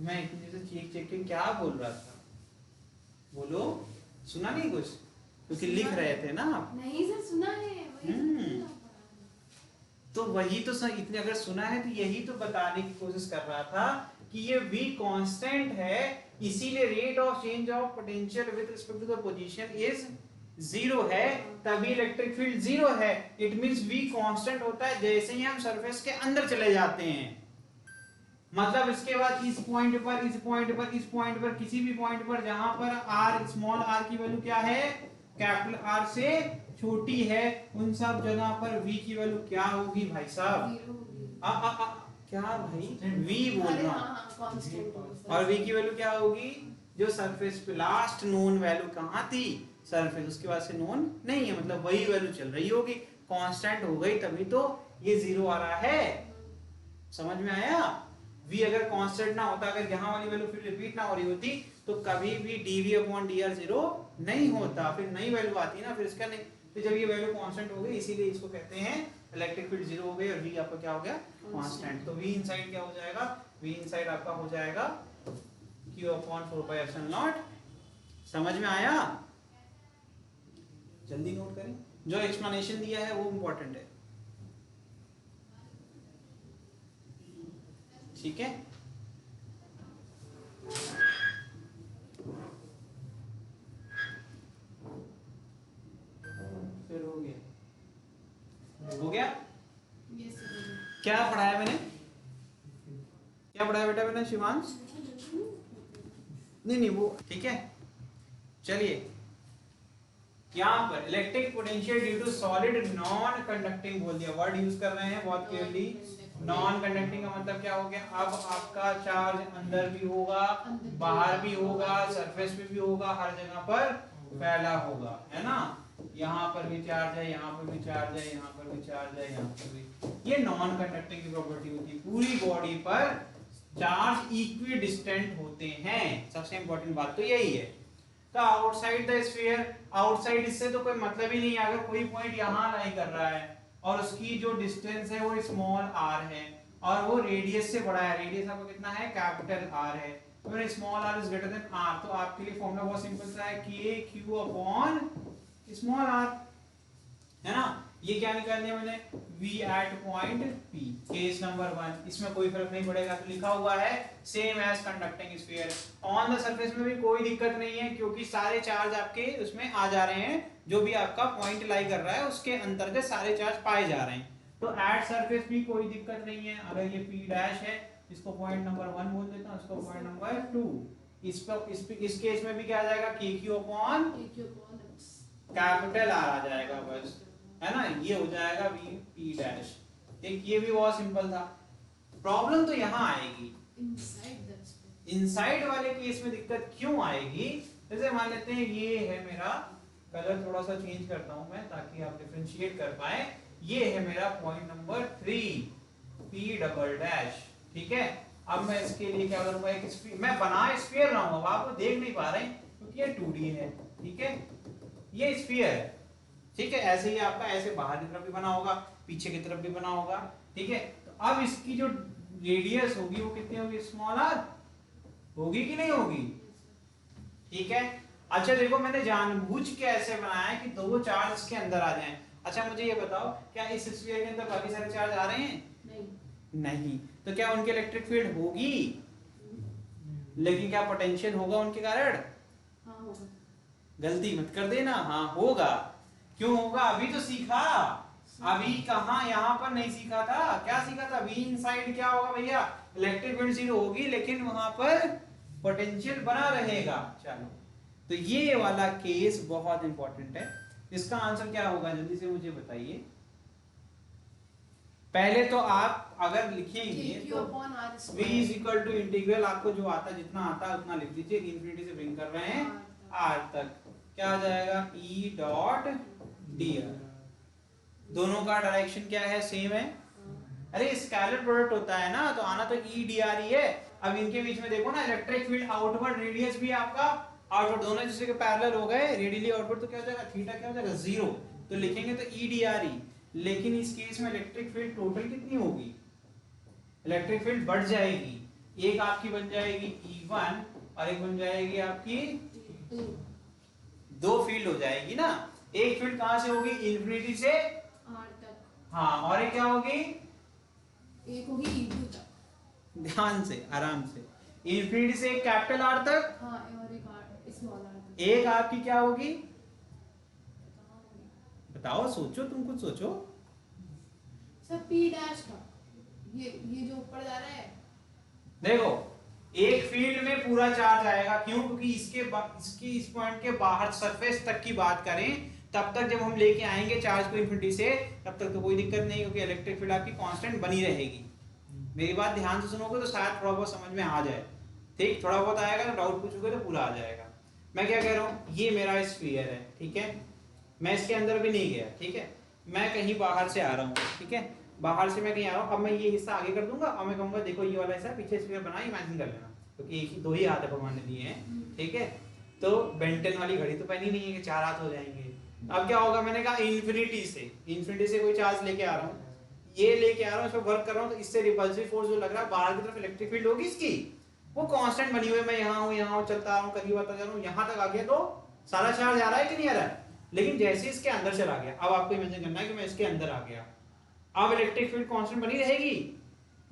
मैं इतनी देर से चीख के क्या बोल रहा था, बोलो, सुना नहीं कुछ, क्योंकि लिख रहे थे ना आप। नहीं सर सुना है, वही तो वही तो सर, इतने अगर सुना है तो यही तो बताने की कोशिश कर रहा था कि ये V कांस्टेंट है, इसीलिए rate of change of potential with respect to the position is zero है, तभी इलेक्ट्रिक फील्ड जीरो है। इट मींस V कांस्टेंट होता है जैसे ही हम सरफेस के अंदर चले जाते हैं, मतलब इसके बाद इस पॉइंट पर, इस पॉइंट पर, इस पॉइंट पर, किसी भी पॉइंट पर जहां पर आर, स्मॉल आर की वैल्यू क्या है, कैपिटल आर से छोटी है, उन सब जगह पर वी की वैल्यू क्या होगी भाई साहब? क्या भाई, वी बोल रहा हूं, और वी की वैल्यू क्या होगी? जो सरफेस पे लास्ट नोन वैल्यू कहाँ थी, सरफेस, उसके बाद से नोन नहीं है, मतलब वही वैल्यू चल रही होगी, कांस्टेंट हो गई, तभी तो ये जीरो आ रहा है। समझ में आया? v अगर कांस्टेंट ना होता, अगर यहाँ वाली वैल्यू फिर रिपीट ना हो रही होती, तो कभी भी dv अपॉन dr जीरो नहीं होता, फिर नई वैल्यू आती है ना, फिर इसका नहीं, तो जब ये वैल्यू कांस्टेंट हो गई, इसीलिए इसको कहते हैं इलेक्ट्रिक फील्ड जीरो हो गई, और v आपका क्या हो गया, कांस्टेंट। तो v इनसाइड क्या हो जाएगा, v इनसाइड आपका हो जाएगा q upon 4 pi epsilon not. समझ में आया? जल्दी नोट करें, जो एक्सप्लेनेशन दिया है वो इंपॉर्टेंट है, ठीक है? फिर हो गया, हो गया? क्या पढ़ाया मैंने, क्या पढ़ाया बेटा मैंने शिवांश? नहीं वो ठीक है। चलिए, यहाँ पर electric potential due to solid non conducting बोल दिया, वर्ड यूज कर रहे हैं बहुत क्लियरली। नॉन कंडक्टिंग का मतलब क्या हो गया, अब आपका चार्ज अंदर भी होगा, बाहर भी होगा, सरफेस पे भी होगा, हर जगह पर फैला होगा, है ना? यहाँ पर भी चार्ज है, यहाँ पर भी चार्ज है, यहाँ पर भी चार्ज है, यहाँ पर भी। ये नॉन कंडक्टिंग की प्रॉपर्टी होती है, पूरी बॉडी पर चार्ज इक्वी डिस्टेंट होते हैं, सबसे इंपॉर्टेंट बात तो यही है। तो आउटसाइड द स्फीयर, आउटसाइड इससे तो कोई मतलब ही नहीं है, अगर कोई पॉइंट यहाँ लाई कर रहा है और उसकी जो डिस्टेंस है वो स्मॉल आर है और वो रेडियस से बड़ा है, रेडियस आपका कितना है, कैपिटल आर है, तो small R is greater than R, तो आपके लिए फॉर्मूला बहुत सिंपल सा है, के क्यू अपॉन स्मॉल आर, है ना? ये क्या निकाल लिया मैंने, v at point p, case number 1, इसमें कोई फर्क नहीं पड़ेगा, तो लिखा हुआ है same as conducting sphere. On the surface में भी कोई दिक्कत नहीं है, क्योंकि सारे चार्ज आपके उसमें आ जा रहे हैं, जो भी आपका पॉइंट लाई कर रहा है उसके अंतर्गत सारे चार्ज पाए जा रहे हैं, तो एट सरफेस भी कोई दिक्कत नहीं है। अगर ये p डैश है, इसको पॉइंट नंबर 1 बोल देता हूं, इसको पॉइंट नंबर 2, इस केस में भी क्या आ जाएगा, kq अपॉन कैपिटल आर आ जाएगा, बस, है ना? ये हो जाएगा v p डैश। एक ये भी बहुत सिंपल था। प्रॉब्लम तो यहाँ आएगी इनसाइड वाले केस में, दिक्कत क्यों आएगी? जैसे मान लेते हैं ये है मेरा, कलर थोड़ा सा चेंज करता हूं मैं ताकि आप डिफरेंशिएट कर पाए, ये है मेरा point number 3 p double dash, ठीक है? अब मैं इसके लिए क्या करूंगा, एक स्फीयर मैं बना स्फीयर रहा हूं, अब आप वो देख नहीं पा रहे क्योंकि ये 2D है, ठीक है? ये स्फीयर है, ठीक है? ऐसे ही आपका ऐसे बाहर की तरफ भी बना होगा, पीछे की तरफ भी बना होगा, ठीक है? तो अब इसकी जो रेडियस होगी वो कितनी होगी, स्मॉल आर होगी कि नहीं होगी, ठीक है? अच्छा देखो, मैंने जानबूझ के ऐसे बनाया है कि दो चार्ज इसके अंदर आ जाएं। अच्छा मुझे ये बताओ, क्या इस स्फीयर के अंदर बाकी सारे चार्ज आ रहे हैं? नहीं। तो क्या उनकी इलेक्ट्रिक फील्ड होगी? लेकिन क्या पोटेंशियल होगा उनके कारण? हाँ होगा। गलती मत कर देना, हाँ होगा। क्यों होगा? अभी तो सीखा, अभी कहाँ, यहाँ पर नहीं सीखा था। क्या सीखा था? v इनसाइड क्या होगा भैया, इलेक्ट्रिक फील्ड जीरो होगी, लेकिन वहां पर पोटेंशियल बना रहेगा। चलो, तो ये वाला केस बहुत इंपॉर्टेंट है। इसका आंसर क्या होगा, जल्दी से मुझे बताइए। पहले तो आप अगर लिखेंगे तो v is equal to integral, आपको जो आता है, जितना आता है उतना लिख दीजिए, इन्फिनिटी से ब्रिंग कर रहे हैं r तक, क्या आ जाएगा, e डॉट dr। दोनों का डायरेक्शन क्या है, सेम है। अरे स्केलर प्रोडक्ट होता है ना, तो आना तो e dr ही है। अब इनके बीच में देखो ना, इलेक्ट्रिक फील्ड आउटवर्ड, रेडियस भी आपका आउटवर्ड, दोनों एक दूसरे के पैरेलल हो गए, रेडियली आउटवर्ड, तो क्या हो जाएगा, थीटा क्या हो जाएगा, 0, तो लिखेंगे तो e dr ही। लेकिन इस केस में इलेक्ट्रिक फील्ड टोटल कितनी होगी, इलेक्ट्रिक फील्ड बढ़ जाएगी, एक आपकी बन जाएगी E1 और एक बन जाएगी आपकी, दो फील्ड हो जाएगी ना। एक फील्ड कहां से होगी, इन्फिनिटी से R तक, हाँ, और एक क्या होगी, एक होगी E2 तक, ध्यान से, आराम से, इन्फिनिटी से एक कैपिटल आर तक, हाँ, और एक R स्मॉल r तक, एक आपकी क्या होगी, बताओ, सोचो, तुम कुछ सोचो। सब p डैश का, ये जो ऊपर जा रहा है देखो एक फील्ड में पूरा चार्ज आएगा, क्यों? क्योंकि इसके इस पॉइंट के बाहर सरफेस तक की बात करें, तब तक जब हम लेके आएंगे चार्ज को इन्फिनिटी से, तब तक तो कोई दिक्कत नहीं, क्योंकि इलेक्ट्रिक फील्ड आपकी कांस्टेंट बनी रहेगी। मेरी बात ध्यान से सुनोगे तो शायद थोड़ा बहुत समझ में आ जाए। ठीक, थोड़ा बहुत आएगा तो डाउट पूछोगे तो पूरा आ जाएगा। मैं क्या कह रहा हूँ, ये मेरा स्फीयर है, ठीक है, मैं इसके अंदर भी नहीं गया, ठीक है, मैं कहीं बाहर से आ रहा हूँ, ठीक है, बाहर से मैं कहीं आ रहा हूँ। अब मैं ये हिस्सा आगे कर दूंगा और मैं कहूंगा देखो ये वाला हिस्सा पीछे स्फीयर बना, इमेजिन कर लेना, क्योंकि एक ही दो ही हाथ है भगवान ने दिए हैं, ठीक है। तो बेंटन वाली घड़ी तो पहनी नहीं है कि चार हाथ हो जाएंगे। अब क्या होगा, मैंने कहा इन्फिनिटी से कोई चार्ज लेके आ रहा हूँ, ये लेके आ रहा हूँ, इस पर वर्क कर रहा हूँ, तो इससे रिपल्सिव फोर्स जो लग रहा है बाहर की तरफ इलेक्ट्रिक फील्ड होगी इसकी, वो कांस्टेंट बनी हुई है। मैं यहाँ हूँ चलता आ रहा हूँ, करीब आता जा रहा हूँ, यहाँ तक आ गया तो सारा चार्ज आ रहा है कि नहीं आ रहा है। लेकिन जैसे इसके अंदर चला गया, अब आपको इमेजिन करना है कि मैं इसके अंदर आ गया, अब इलेक्ट्रिक फील्ड कांस्टेंट बनी रहेगी?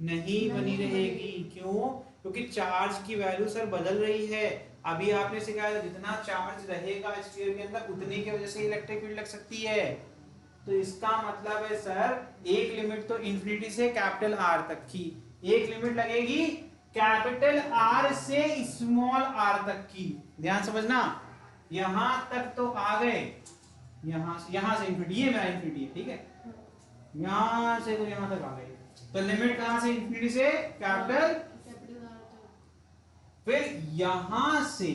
नहीं बनी रहेगी। क्यों? क्योंकि चार्ज की वैल्यू सर बदल रही है। अभी आपने सिखाया जितना चार्ज रहेगा स्फीयर के अंदर उतने की वजह से इलेक्ट्रिक फील्ड लग सकती है। तो इसका मतलब है सर एक लिमिट तो इंफिनिटी से कैपिटल आर तक की, एक लिमिट लगेगी कैपिटल आर से स्मॉल आर तक की। ध्यान समझना, यहां तक तो आ गए, यहां से इंफिनिटी, ये मेरा इंफिनिटी है, ठीक है, यहां से तो यहां तक आ गए, तो लिमिट कहां से? इंफिनिटी से कैपिटल, फिर यहां से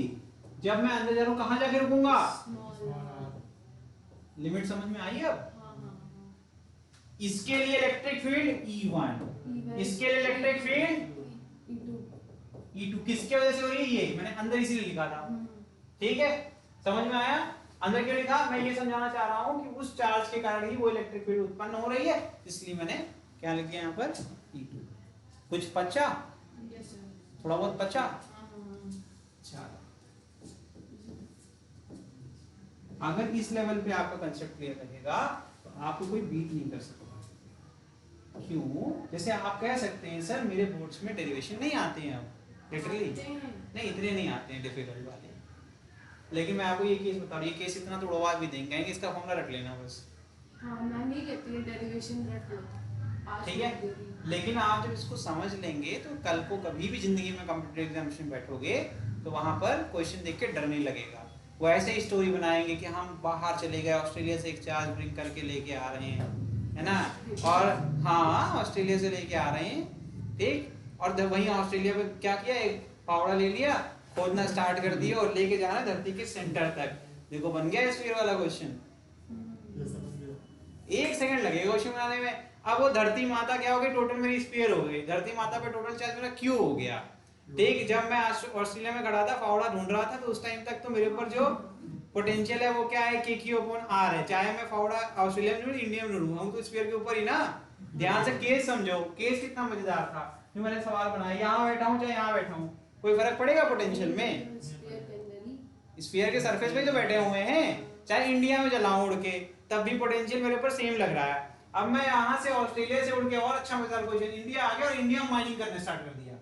जब मैं अंदर जा रहा हूं कहां जाके रुकूंगा? लिमिट समझ में आई? अब इसके लिए इलेक्ट्रिक फील्ड E1, इसके लिए इलेक्ट्रिक फील्ड E2। किसके वजह से हो रही है? ये मैंने अंदर इसीलिए लिखा था, ठीक है, समझ में आया? अंदर क्यों लिखा? मैं ये समझाना चाह रहा हूं कि उस चार्ज के कारण ही वो इलेक्ट्रिक फील्ड उत्पन्न हो रही है, इसलिए मैंने क्या लिख दिया यहाँ पर? E2। कुछ बचा? थोड़ा बहुत बचा? अच्छा, अगर इस लेवल पे आपका कंसेप्ट क्लियर रहेगा तो आपको कोई बीट नहीं कर सकता। क्यों? जैसे आप कह सकते हैं सर मेरे बोर्ड्स में डेरिवेशन नहीं आते हैं, अब लिटरली नहीं, इतने नहीं आते हैं डिफिकल्ट वाले, लेकिन मैं आपको ये केस बता रहा हूँ, ये केस इतना तो उड़वा भी देंगे, इसका फॉर्मूला रख लेना बस। हाँ, मैं नहीं कहती डेरिवेशन रख लो, ठीक है, लेकिन आप जब इसको समझ लेंगे तो कल को कभी भी जिंदगी में कंप्यूटर एग्जामिनेशन में बैठोगे तो वहां पर क्वेश्चन देख के डर नहीं लगेगा। वो ऐसे ही स्टोरी बनाएंगे कि हम बाहर चले गए, ऑस्ट्रेलिया से एक चार्ज ब्रिंग करके लेके आ रहे हैं, है ना, और हाँ ऑस्ट्रेलिया से लेके आ रहे हैं, ठीक, और जब वहीं ऑस्ट्रेलिया में क्या किया, एक फावड़ा ले लिया, खोदना स्टार्ट कर दिया और लेके जाना धरती के सेंटर तक। देखो बन गया स्फीयर वाला क्वेश्चन, 1 सेकंड लगेगा क्वेश्चन बनाने में। अब वो धरती माता क्या हो गई, टोटल मेरी स्फीयर हो गई, धरती माता पे टोटल चार्ज मेरा क्यू हो गया, ठीक। जब मैं ऑस्ट्रेलिया में खड़ा था, फावड़ा ढूंढ रहा था, तो उस टाइम तक तो मेरे ऊपर जो पोटेंशियल है वो क्या है, k/r है, चाहे मैं फावड़ा ऑस्ट्रेलिया में ढूंढूं इंडिया में ढूंढूं, हम तो स्फीयर के ऊपर ही ना। ध्यान से केस समझो, केस कितना मजेदार था, जो मैंने सवाल बनाया, यहाँ बैठा हूँ चाहे यहाँ बैठा हूँ, कोई फर्क पड़ेगा पोटेंशियल में? स्फीयर के सरफेस पे जो बैठे हुए हैं, चाहे इंडिया में चलाऊं उड़ के, तब भी पोटेंशियल मेरे ऊपर सेम लग रहा है। अब मैं यहाँ से ऑस्ट्रेलिया से उड़ के, और अच्छा मजेदार क्वेश्चन, इंडिया आ गया और इंडिया में माइनिंग करने स्टार्ट कर दिया।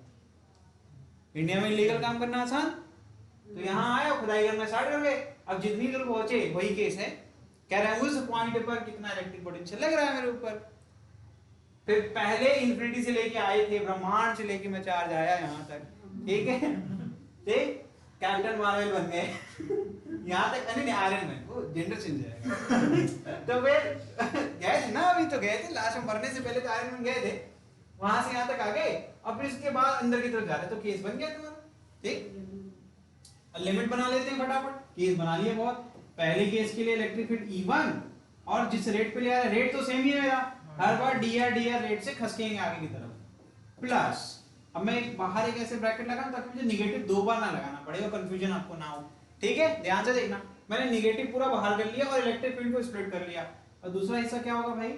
इंडिया में इलीगल काम करना आसान, तो यहाँ आए और खुदाई करना स्टार्ट कर गए। अब जितनी दूर पहुंचे वही केस है, कह रहे हैं उस पॉइंट पर कितना इलेक्ट्रिक पोटेंशियल लग रहा है मेरे ऊपर। फिर पहले इंफिनिटी से लेके आए थे, ब्रह्मांड से लेके मैं चार्ज आया यहाँ तक, ठीक है, ठीक, कैप्टन मार्वल बन गए यहाँ तक, नहीं आयरन मैन, वो जेंडर चेंज है तो फिर गए थे ना, अभी तो गए थे लास्ट में, मरने से पहले तो आयरन मैन गए थे, वहां से यहाँ तक आ गए, और फिर इसके बाद अंदर की तरफ जा रहे, तो केस बन गया तुम्हारा, ठीक। लिमिट बना लेते हैं फटाफट, केस बना लिया बहुत। पहले केस के लिए इलेक्ट्रिक फील्ड E1, और जिस रेट पे ले आ रहा है, रेट तो सेम ही है मेरा, हर बार dr रेट से खसकेंगे आगे की तरफ, प्लस अब मैं बाहर एक ऐसे ब्रैकेट लगाऊं ताकि मुझे निगेटिव 2 बार ना लगाना पड़ेगा, कंफ्यूजन आपको ना हो, ठीक है, ध्यान से देखना। मैंने निगेटिव पूरा बाहर कर लिया और इलेक्ट्रिक फील्ड को स्प्लिट कर लिया, और दूसरा हिस्सा क्या होगा भाई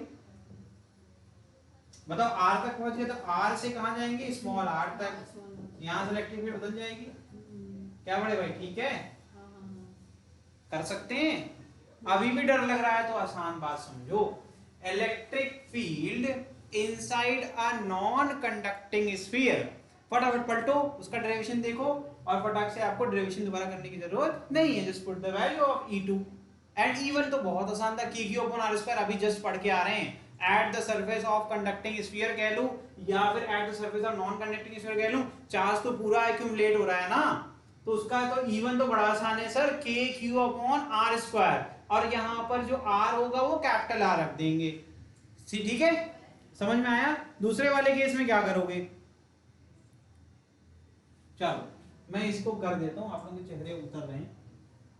बताओ, r तक पहुंच गए तो r से कहां जाएंगे, स्मॉल r तक, यहां से इलेक्ट्रिक फील्ड बदल जाएगी, क्या बड़े भाई, ठीक है, कर सकते हैं। अभी भी डर लग रहा है तो आसान बात समझो, electric field inside a non conducting sphere, फटाफट पलटो उसका डेरिवेशन देखो, और फटाक से आपको डेरिवेशन दोबारा करने की जरूरत नहीं है, just put the value of E2 and E1 तो बहुत आसान था, k/r², अभी जस्ट पढ़ के आ रहे हैं, eight the surface of conducting sphere कह लूं या फिर eight the surface of non conducting sphere कह लूं, चार्ज तो पूरा एक्यूमुलेट हो रहा है ना, तो उसका तो इवन तो बड़ा आसान है सर, के क्यू अपॉन आर स्क्वायर, और यहां पर जो आर होगा वो कैपिटल आर रख देंगे। ठीक है, समझ में आया? दूसरे वाले केस में क्या करोगे? चलो मैं इसको कर देता हूं, आप लोगों के चेहरे उतर रहे हैं,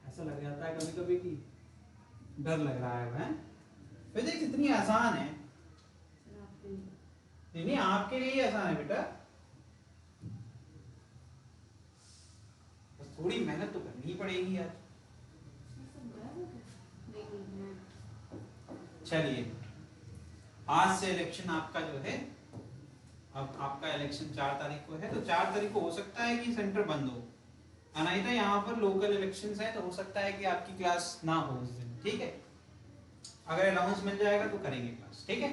ऐसा लग जाता है कभी कभी कि डर लग रहा है। फिजिक्स इतनी आसान है। नहीं आपके लिए ही आसान है बेटा, बस थोड़ी मेहनत तो करनी ही पड़ेगी यार। चलिए आज से इलेक्शन आपका जो है, अब आपका इलेक्शन 4 तारीख को है, तो 4 तारीख को हो सकता है कि सेंटर बंद हो, नहीं तो यहाँ पर लोकल इलेक्शंस है, तो हो सकता है कि आपकी क्लास ना हो उस दिन। ठीक है, अगर अलाउंस मिल जाएगा तो करेंगे क्लास। ठीक है,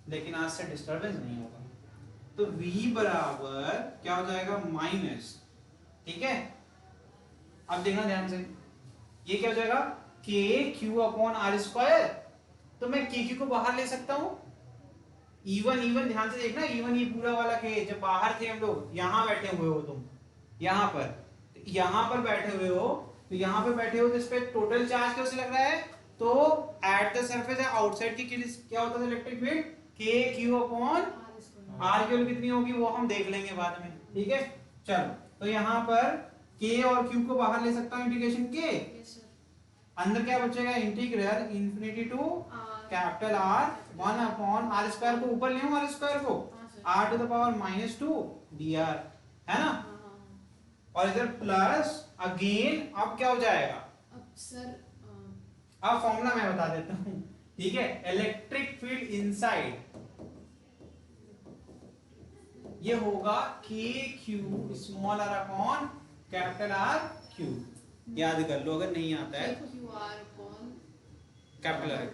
लेकिन आज से डिस्टरबेंस नहीं होगा। तो v बराबर क्या हो जाएगा? माइनस। ठीक है, अब देखना ध्यान से, ये क्या हो जाएगा? के क्यू अपॉन आर स्क्वायर। तो मैं के क्यू को बाहर ले सकता हूं, इवन इवन ध्यान से देखना, इवन ये पूरा वाला के, जब बाहर थे हम लोग, यहां बैठे हुए हो तुम, यहां पर बैठे हुए हो, तो यहां पर बैठे हो, तो इस पे टोटल चार्ज कैसे लग रहा है? तो एट द सरफेस आउटसाइड की क्या होता है इलेक्ट्रिक फील्ड? के क्यू अपॉन आर की वैल्यू कितनी होगी वो हम देख लेंगे बाद में। ठीक है, चलो तो यहाँ पर के और क्यू को बाहर ले सकता हूँ इंटीग्रेशन के, अंदर क्या बचेगा? Integral infinity to capital R 1 upon R square को ऊपर ले आर स्क्वायर को r to the power -2 dr, है ना? और इधर प्लस अगेन, अब क्या हो जाएगा? अब सर अब फॉर्मूला मैं बता देता हूं। ठीक है, इलेक्ट्रिक फील्ड इनसाइड ये होगा K Q small R upon capital R cube. याद कर लो अगर नहीं आता है। कैपिटल आर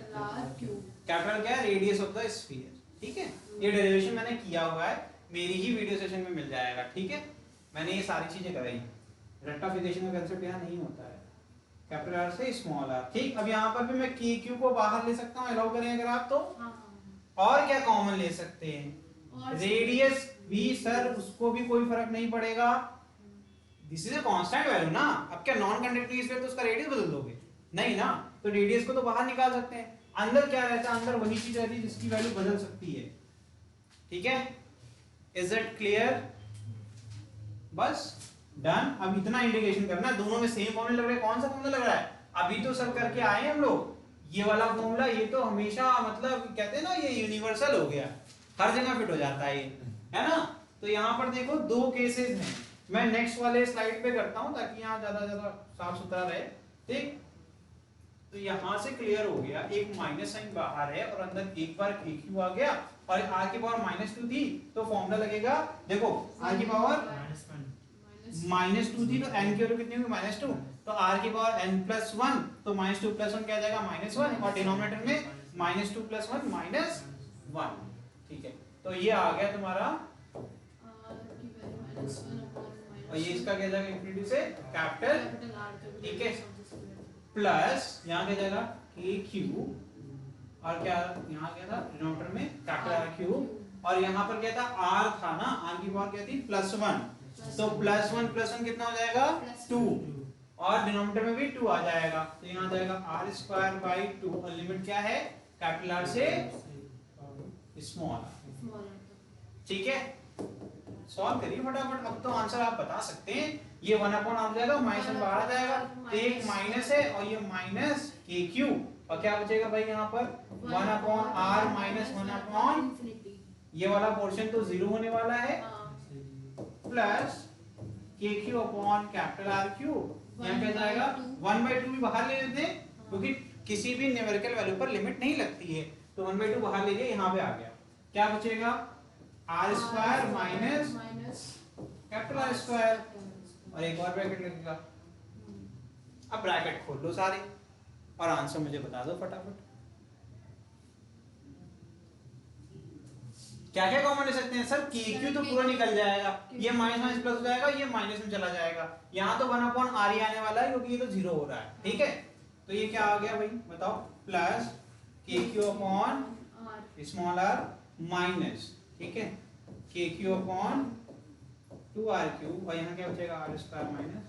क्यू, कैपिटल क्या है? Radius of the sphere. ठीक है, ये डेरिवेशन मैंने किया हुआ है, मेरी ही वीडियो सेशन में मिल जाएगा। ठीक है, मैंने ये सारी चीजें कराई, रेक्टिफिकेशन का कंसेप्ट यहाँ नहीं होता है, कैपिटल आर से स्मॉल आर। ठीक, अब यहाँ पर भी मैं के क्यू को बाहर ले सकता हूँ, अलाउ करें अगर आप तो। और क्या कॉमन ले सकते हैं? रेडियस भी सर, उसको भी कोई फर्क नहीं पड़ेगा, this is a constant value ना। अब क्या नॉन कंडक्टिंग स्फीयर तो उसका रेडियस बदल दोगे? नहीं ना, तो रेडियस को तो बाहर निकाल सकते हैं। अंदर क्या रहता है? अंदर वही चीज रहती है जिसकी वैल्यू बदल सकती है। ठीक है, इज इट क्लियर? बस डन। अब इतना इंटीग्रेशन करना, दोनों में सेम फॉर्मूला लग रहा है। कौन सा फॉर्मूला लग रहा है? अभी तो सब करके आए हम लोग, ये वाला फॉर्मूला, ये तो हमेशा मतलब कहते हैं ना, ये यूनिवर्सल हो गया, हर जगह फिट हो जाता है ये, है ना? तो यहाँ पर देखो दो केसेस हैं, मैं नेक्स्ट वाले स्लाइड पे करता हूँ ताकि यहाँ ज्यादा साफ सुथरा रहे। ठीक, तो यहाँ से क्लियर हो गया, एक माइनस साइन बाहर है और अंदर एक बार के क्यू आ गया, और आर की पावर -2 थी तो फॉर्मूला लगेगा, देखो आर की पावर -2 थी तो एन की वैल्यू कितनी होगी? -2, तो आर की पावर n+1, तो -2 + 1 क्या आ जाएगा? -1, और डिनोमिनेटर में -2 + 1 -1। ठीक है, तो ये आ गया तुम्हारा, और ये इसका क्या जाएगा? इंफिनिटी से कैपिटल। ठीक है, प्लस यहाँ क्या जाएगा? के क्यू, और क्या यहाँ क्या था डिनोमिनेटर में? कैपिटल आर क्यू, और यहाँ पर क्या था? आर था ना, आर की पावर क्या थी? +1, तो +1 + 1 कितना हो जाएगा? 2, और डिनोमिनेटर में भी 2 आ जाएगा, तो यहाँ जाएगा r²/2, और लिमिट क्या है? कैपिटल आर से स्मॉल आर। ठीक है, सॉल्व करिए फटाफट। अब तो आंसर आप बता सकते हैं। ये 1 अपॉन आ जाएगा, -1 बाहर आ जाएगा, तो एक माइनस है और ये माइनस के क्यू, और क्या बचेगा भाई यहाँ पर? 1 अपॉन आर -1 अपॉन, ये वाला पोर्शन तो 0 होने वाला है, plus K Q upon capital R Q. यहाँ क्या जाएगा? 1/2 भी बाहर ले लेते हैं, क्योंकि किसी भी न्यूमेरिकल वैल्यू पर लिमिट नहीं लगती है, तो 1/2 बाहर ले लिए, यहाँ पे आ गया। क्या बचेगा? r² minus capital R square, और एक और ब्रैकेट लगेगा। अब ब्रैकेट खोल लो सारे और आंसर मुझे बता दो फटाफट। क्या क्या कॉमन ले सकते हैं सर? के क्यू तो पूरा निकल जाएगा, ये माइनस प्लस हो जाएगा, ये माइनस में चला जाएगा, यहाँ तो 1 अपॉन आर ही आने वाला है क्योंकि ये तो 0 हो रहा है। ठीक है, तो ये क्या आ गया भाई बताओ? Plus K Q upon R small R minus, ठीक है, के क्यू अपॉन 2r क्यूब, और यहाँ क्या बचेगा आर स्क्वायर माइनस,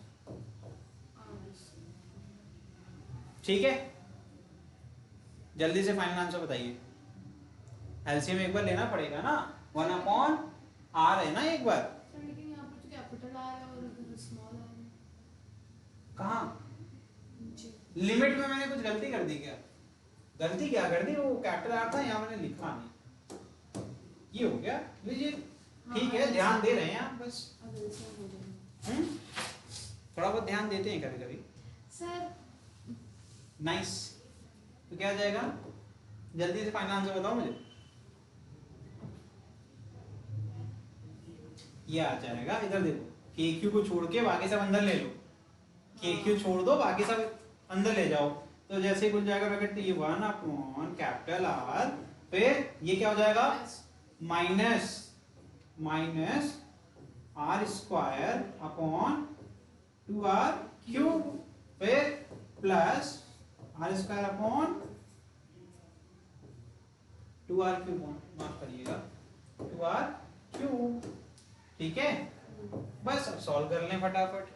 ठीक है। जल्दी से फाइनल आंसर बताइए। एलसीएम एक बार लेना पड़ेगा ना, 1 अपॉन आर है ना एक बार। सर लेकिन यहाँ पर तो कैपिटल आर है और उधर स्मॉल आर है। कहाँ नीचे लिमिट में मैंने कुछ गलती कर दी क्या? गलती क्या कर दी, वो कैपिटल आर था, यहाँ मैंने लिखा नहीं, ये हो गया। लीजिए ठीक है, ध्यान दे रहे हैं आप बस। अब एलसीएम हो जाएगा थोड़ा बहुत ध्यान देते हैं कभी कभी। सर। नाइस। तो क्या आ जाएगा, जल्दी से फाइनल आंसर बताओ मुझे। ये आ जाएगा, इधर देखो, के क्यू को छोड़ के बाकी सब अंदर ले लो, के क्यू छोड़ दो बाकी सब अंदर ले जाओ, तो जैसे कुछ जाएगा ब्रैकेट, ये 1 अपॉन कैपिटल आर, फिर ये क्या हो जाएगा minus R square upon 2r cube, फिर plus R square upon 2r cube, माफ करिएगा 2r क्यूब, ठीक है। बस अब सॉल्व कर लें फटाफट।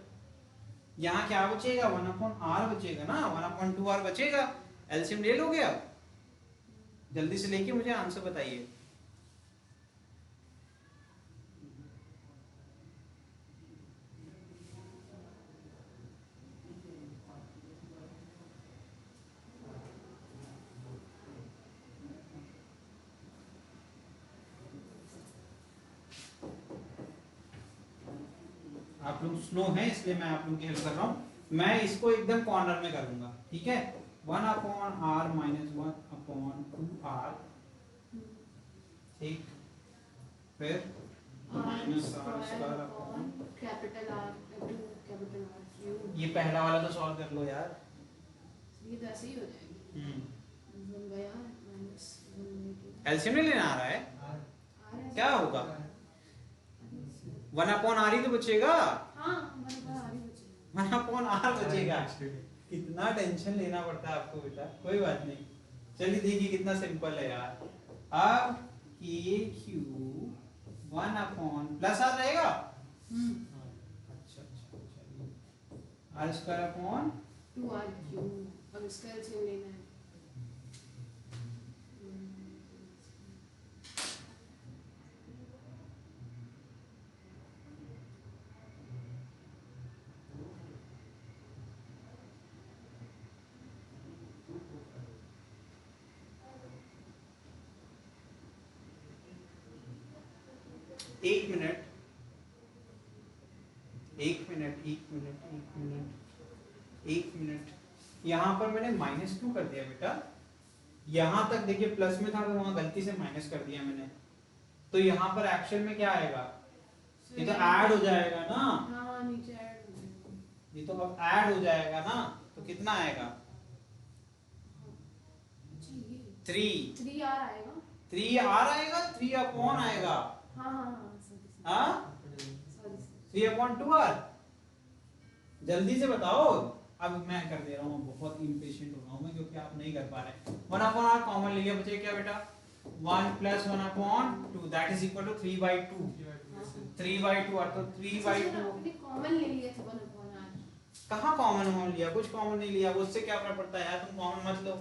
यहाँ क्या बचेगा, 1 अपॉन आर बचेगा ना, 1 अपॉन 2r बचेगा। एलसीएम ले लोगे आप, जल्दी से लेके मुझे आंसर बताइए। आप लोग स्लो हैं इसलिए मैं आप लोग की हेल्प कर रहा हूँ। मैं इसको एकदम कॉर्नर में करूंगा, ठीक है। 1 upon are minus 1 upon 2r, ठीक, फिर minus R square upon capital R capital R cube. ये पहला वाला तो सॉल्व कर लो यार। ये तो ऐसे ही हो जाएगी। 1 बाय आर माइनस 1 एलसीएम नहीं लेना आ रहा है, आर क्या होगा 1 अपॉन आर ही तो बचेगा। हाँ 1 बाय आर ही बचेगा। 1 अपॉन आर बचेगा। कितना टेंशन लेना पड़ता है आपको बेटा, कोई बात नहीं। चलिए देखिए कितना सिंपल है यार। अब के क्यू 1 अपॉन प्लस आर रहेगा, अच्छा चलिए, are square upon 2r cube. अब इसका एलसीएम लेना है। एक मिनट, यहाँ पर मैंने माइनस क्यों कर दिया बेटा? यहाँ तक देखिए प्लस में था तो वहां गलती से माइनस कर दिया मैंने, तो यहाँ पर एक्शन में क्या आएगा, ये तो ऐड हो जाएगा ना। हाँ नीचे ऐड हो जाएगा, ये तो अब ऐड हो जाएगा ना, तो कितना आएगा 3r आएगा। 3r आएगा, 3 अपॉन आएगा, हाँ हाँ सॉरी 3 अपॉन 2r। जल्दी से बताओ। अब मैं कर दे रहा हूँ, बहुत इम्पेशेंट हो रहा हूँ मैं, क्योंकि आप नहीं कर पा रहे। 1 अपॉन r कॉमन ले लिया, बचे क्या बेटा 1 plus 1 upon 2 that is equal to 3/2। 3/2 और तो 3/2 कॉमन ले लिया था 1 अपॉन r। कहाँ कॉमन लिया, कुछ कॉमन नहीं लिया, उससे क्या फर्क पड़ता है यार, तुम कॉमन मत लो,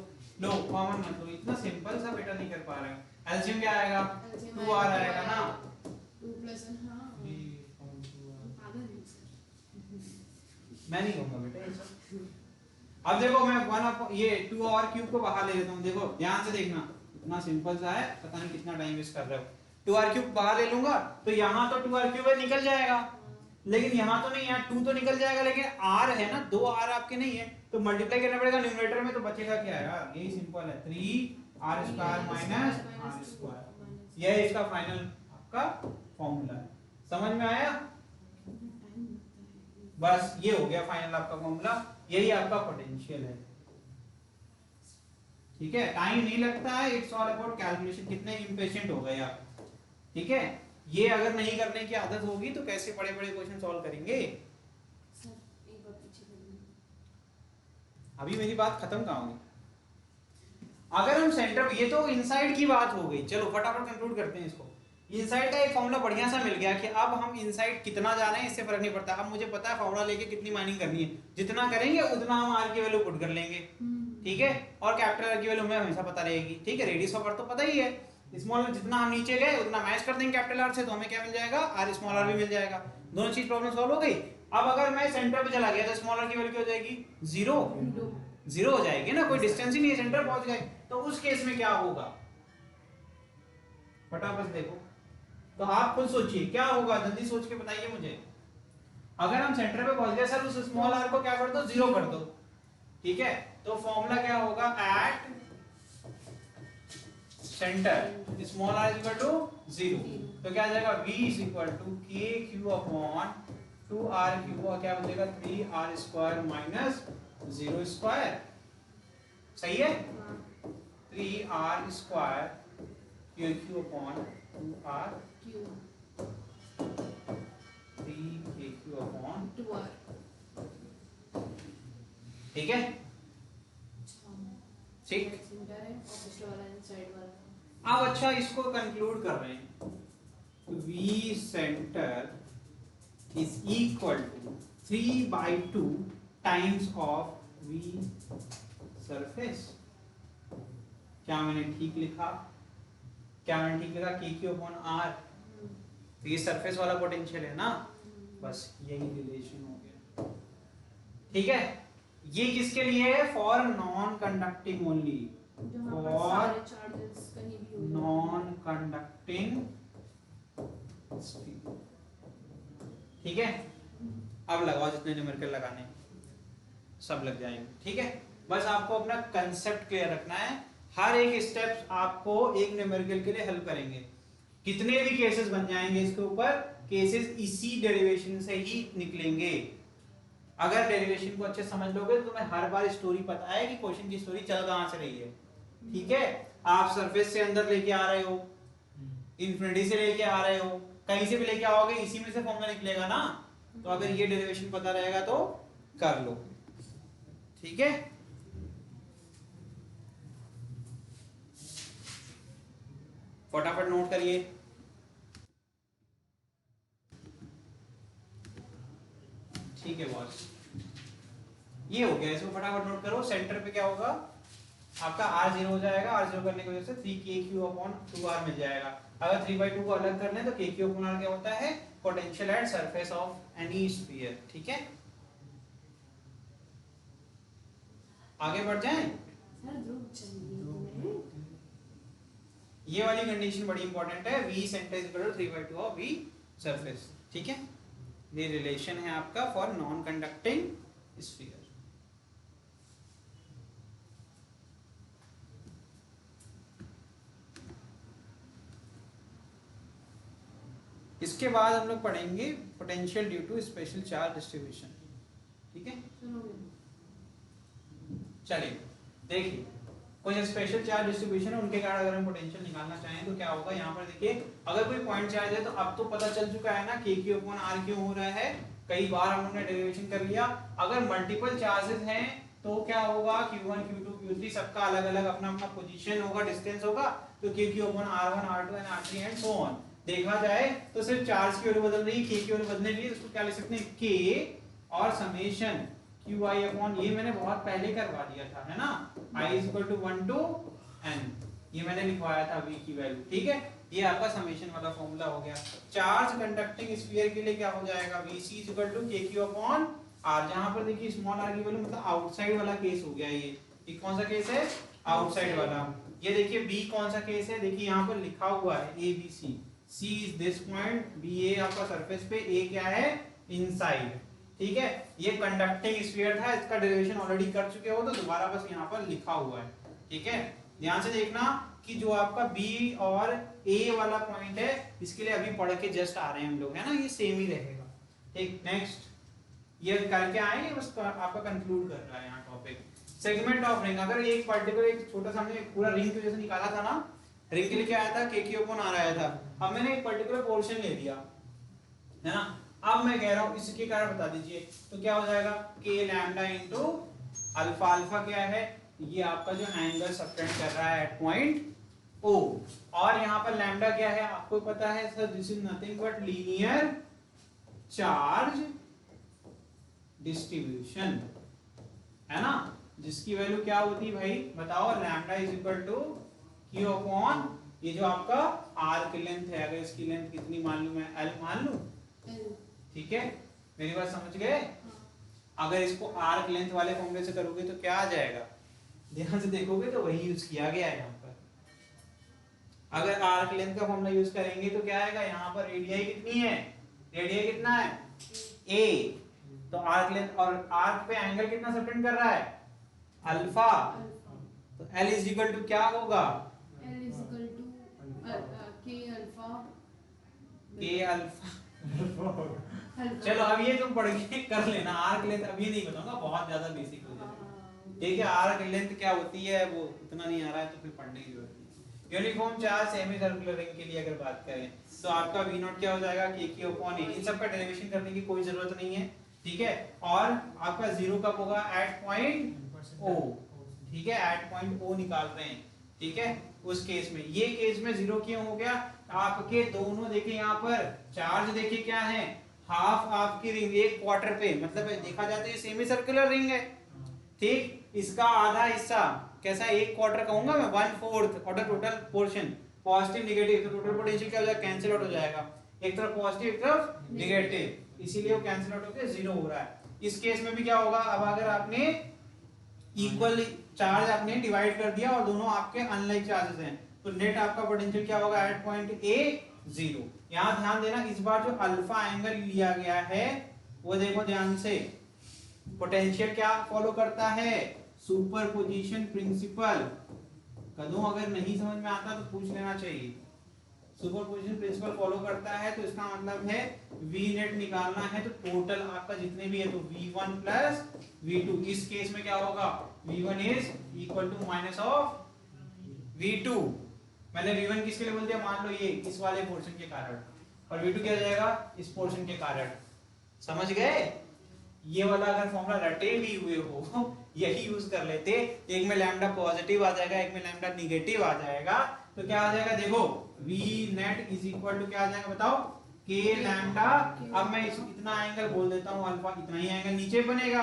कॉमन मत लो, इतना सिंपल सा बेटा नहीं कर पा रहे हो। एलसीएम क्या आएगा 2r आएगा ना, 2 प्लस 1 हाँ मैं नहीं कहूंगा बेटा ये सब। अब देखो मैं 1 ये 2 और क्यूब को बाहर ले लेता हूँ, देखो ध्यान से देखना, इतना सिंपल सा है, पता नहीं कितना टाइम वेस्ट कर रहे हो। 2r क्यूब बाहर ले लूंगा तो यहाँ तो 2r क्यूब निकल जाएगा, लेकिन यहाँ तो नहीं, यहाँ 2 तो निकल जाएगा, लेकिन r है ना, 2 r आपके नहीं है, तो मल्टीप्लाई करना पड़ेगा न्यूमरेटर में, तो बचेगा क्या यार, यही सिंपल है 3r square minus r square. यह इसका फाइनल आपका फॉर्मूला है, समझ में आया? बस ये हो गया फाइनल आपका फॉर्मूला, यही आपका पोटेंशियल है, ठीक है। टाइम नहीं लगता है, इट्स ऑल अबाउट कैलकुलेशन। कितने इंपेशेंट हो गए आप, ठीक है। ये अगर नहीं करने की आदत होगी तो कैसे बड़े बड़े क्वेश्चन सॉल्व करेंगे। सर एक बार पीछे करिए। अभी मेरी बात खत्म कहाँ होगी, अगर हम सेंटर, ये तो इनसाइड की बात हो गई, चलो फटाफट कंक्लूड करते हैं इसको। इनसाइड का एक फॉर्मूला बढ़िया सा मिल गया कि अब हम इनसाइड कितना जा रहे हैं इससे फर्क नहीं पड़ता, अब मुझे पता है फॉर्मूला लेके कितनी माइनिंग करनी है, जितना करेंगे उतना हम आर की वैल्यू पुट कर लेंगे, ठीक है, और कैपिटल आर की वैल्यू हमें हमेशा पता रहेगी, ठीक है। रेडियस ऑफ अर्थ तो पता ही है, स्मॉल आर जितना हम नीचे गए उतना मैच कर देंगे कैपिटल आर से, तो हमें क्या मिल जाएगा, आर स्मॉल आर भी मिल जाएगा। दोनों चीज प्रॉब्लम सॉल्व हो गई। अब अगर मैं सेंटर पे चला गया तो स्मॉल आर की वैल्यू क्या हो जाएगी, जीरो हो जाएगी ना, कोई डिस्टेंस ही नहीं है, सेंटर पहुंच गए। तो उस केस में क्या होगा, फटाफट देखो, तो आप खुद सोचिए क्या होगा, जल्दी सोच के बताइए मुझे। अगर हम सेंटर पे पहुंच गए सर, उस स्मॉल आर को क्या कर दो, जीरो कर दो, ठीक है। तो फॉर्मूला क्या होगा, at center small R is equal to zero, तो क्या आ जाएगा, v is equal to K Q upon 2r cube, और क्या बचेगा 3r स्क्वायर माइनस 0 स्क्वायर, सही है, 3r square Q Q upon 2r 3 upon 2r, ठीक है, ठीक। सेंटर है और पिछले वाला इनसाइड वाला। अब अच्छा इसको कंक्लूड कर रहे हैं, v center is equal to 3/2 times of v surface. क्या मैंने ठीक लिखा, क्या मैंने ठीक लिखा, के क्यू अपॉन आर, तो ये सरफेस वाला पोटेंशियल है ना, बस यही रिलेशन हो गया, ठीक है। ये किसके लिए है, for non conducting only, for non conducting, ठीक है। अब लगाओ जितने न्यूमेरिकल लगाने सब लग जाएंगे, ठीक है। बस आपको अपना कंसेप्ट क्लियर रखना है, हर एक स्टेप्स आपको एक न्यूमेरिकल के लिए हेल्प करेंगे। कितने भी केसेस बन जाएंगे इसके ऊपर, केसेस इसी डेरिवेशन से ही निकलेंगे। अगर डेरिवेशन को अच्छे समझ लोगे तो तुम्हें हर बार स्टोरी पता है कि क्वेश्चन की स्टोरी चल कहां से रही है, ठीक है। आप सरफेस से अंदर लेके आ रहे हो, इन्फिनिटी से लेके आ रहे हो, कहीं से भी लेके आओगे, इसी में से फॉर्मूला निकलेगा ना, तो अगर ये डेरिवेशन पता रहेगा तो कर लो, ठीक है। फटाफट नोट करिए, ठीक है बॉस, ये हो गया, इसको फटाफट नोट करो। सेंटर पे क्या होगा आपका, r जीरो हो जाएगा, r जीरो करने की वजह से 3kq अपॉन 2r मिल जाएगा। अगर 3/2 को अलग कर लें तो kq अपॉन r क्या होता है, potential at surface of any sphere, ठीक है। आगे बढ़ जाएं, ये वाली कंडीशन बड़ी इंपॉर्टेंट है, v center is equal to 3/2 of v surface, ठीक है। ये रिलेशन है आपका फॉर नॉन कंडक्टिंग स्फीयर। इसके बाद हम लोग पढ़ेंगे potential due to special charge distribution, ठीक है। चलिए देखिए, कोई स्पेशल चार्ज डिस्ट्रीब्यूशन है, उनके कारण अगर हम पोटेंशियल निकालना चाहें तो क्या होगा, यहाँ पर देखिए, अगर कोई पॉइंट चार्ज है तो अब तो पता चल चुका है ना kq अपॉन r क्यों हो रहा है, कई बार हमने डेरिवेशन कर लिया। अगर मल्टीपल चार्जेस हैं तो क्या होगा, q1 q2 q3 सबका अलग अलग अपना अपना पोजीशन होगा, डिस्टेंस होगा, तो kq upon r1 r2 and r3 and so on. देखा जाए तो सिर्फ चार्ज की वैल्यू बदल रही है, k की वैल्यू बदलने के लिए उसको क्या लिख सकते हैं, k और समेशन qi अपॉन, ये मैंने बहुत पहले करवा दिया था, है ना, i is equal to 1 to n, ये मैंने लिखवाया था v की वैल्यू, ठीक है। ये आपका समेशन वाला फॉर्मूला हो गया। चार्ज कंडक्टिंग स्फीयर के लिए क्या हो जाएगा, vc is equal to kq upon r, जहां पर देखिए स्मॉल r की वैल्यू मतलब आउटसाइड वाला केस हो गया, ये कौन सा केस है, आउटसाइड वाला। ये देखिए b कौन सा केस है, देखिए यहां पर लिखा हुआ है a b c, c is this point, b a आपका सरफेस पे, a क्या है, इनसाइड, ठीक है। ये कंडक्टिंग स्फीयर था, इसका डेरिवेशन ऑलरेडी कर चुके हो, तो दोबारा बस यहाँ पर लिखा हुआ है, ठीक है। ध्यान से देखना कि जो आपका B और A वाला पॉइंट है, इसके लिए अभी पढ़ के जस्ट आ रहे हैं हम लोग, है ना, ये सेम ही रहेगा, ठीक। नेक्स्ट ये करके आएंगे, बस आपका कंक्लूड कर रहा है यहाँ टॉपिक। सेगमेंट ऑफ रिंग, अगर एक पर्टिकुलर एक छोटा सा हमने पूरा रिंग की वजह से निकाला था ना, रिंग के लिए क्या आया था, kq अपॉन r आया था, अब मैंने एक पर्टिकुलर पोर्शन ले लिया, है ना। अब मैं कह रहा हूं इसके कारण बता दीजिए, तो क्या हो जाएगा, k lambda into alpha, alpha क्या है ये आपका जो एंगल सबटेंड कर रहा है एट पॉइंट O, और यहाँ पर लैम्डा क्या है आपको पता है sir, this is nothing but linear charge distribution, है ना, जिसकी वैल्यू क्या होती है भाई बताओ, lambda is equal to Q upon ये जो आपका आर्क लेंथ है, अगर इसकी लेंथ कितनी मान लूं मैं, L मान लूं, ठीक है, मेरी बात समझ गए। अगर इसको आर्क लेंथ वाले फॉर्मूले से करोगे तो क्या आ जाएगा, ध्यान से देखोगे तो वही यूज किया गया है यहाँ पर। अगर आर्क लेंथ का फॉर्मूला यूज करेंगे तो क्या आएगा, यहाँ पर रेडियस कितनी है, रेडियस कितना है a, तो आर्क लेंथ और आर्क पे एंगल कितना सबटेंड कर रहा है अल्फा, तो L इज इक्वल टू क्या होगा, L is equal to K alpha K alpha. alpha। चलो अब ये तुम पढ़ के कर लेना, आर्क लेंथ अभी नहीं बताऊंगा, बहुत ज्यादा बेसिक हो जाएगा, ठीक है। आर्क लेंथ क्या होती है वो उतना नहीं आ रहा है तो फिर पढ़ने की जरूरत नहीं। Uniform charge semi circular ring के लिए अगर बात करें तो आपका V नॉट क्या हो जाएगा, K अपॉन A, इन सब का डेरिवेशन करने की कोई जरूरत नहीं है, ठीक है। और आपका जीरो कब होगा, एट पॉइंट O, ठीक है, एट पॉइंट O निकाल रहे हैं, ठीक है। उस केस में, ये केस में जीरो क्यों हो गया, आपके दोनों देखिए यहाँ पर चार्ज देखिए क्या है, हाफ आपकी रिंग एक क्वार्टर पे, मतलब देखा जाता है सेमी सर्कुलर रिंग है, ठीक, इसका आधा हिस्सा कैसा, एक क्वार्टर कहूंगा मैं, 1/4 और टोटल पोर्शन पॉजिटिव नेगेटिव, तो टोटल पोटेंशियल क्या हो जाएगा, कैंसिल आउट हो जाएगा, एक तरफ पॉजिटिव एक तरफ नेगेटिव, इसीलिए वो कैंसिल आउट होकर जीरो हो रहा है। इस केस में भी क्या होगा, अब अगर आपने इक्वल चार्ज आपने डिवाइड कर दिया और दोनों आपके अनलाइक चार्जेस हैं, तो नेट आपका पोटेंशियल क्या होगा, एट पॉइंट A 0। यहां ध्यान देना, इस बार जो अल्फा एंगल लिया गया है वो देखो ध्यान से, पोटेंशियल क्या फॉलो करता है, सुपरपोजिशन प्रिंसिपल। कदों अगर नहीं समझ में आता तो पूछ लेना चाहिए, सुपरपोजिशन प्रिंसिपल फॉलो करता है, तो इसका मतलब है V नेट निकालना है तो टोटल आपका जितने भी है तो V1 प्लस V2, इस केस में क्या होगा, V1 is equal to minus of V2, मैंने V1 किसके लिए बोल दिया, मान लो ये इस वाले पोर्शन के कारण, और V2 क्या हो जाएगा इस पोर्शन के कारण, समझ गए। ये वाला अगर फॉर्मूला रटे भी हुए हो यही यूज कर लेते, एक में लैम्डा पॉजिटिव आ जाएगा, एक में लैम्डा नेगेटिव आ जाएगा, तो क्या आ जाएगा देखो, V net is equal to क्या आ जाएगा बताओ, K लैम्डा, अब मैं इतना एंगल बोल देता हूँ अल्फा, इतना ही एंगल नीचे बनेगा,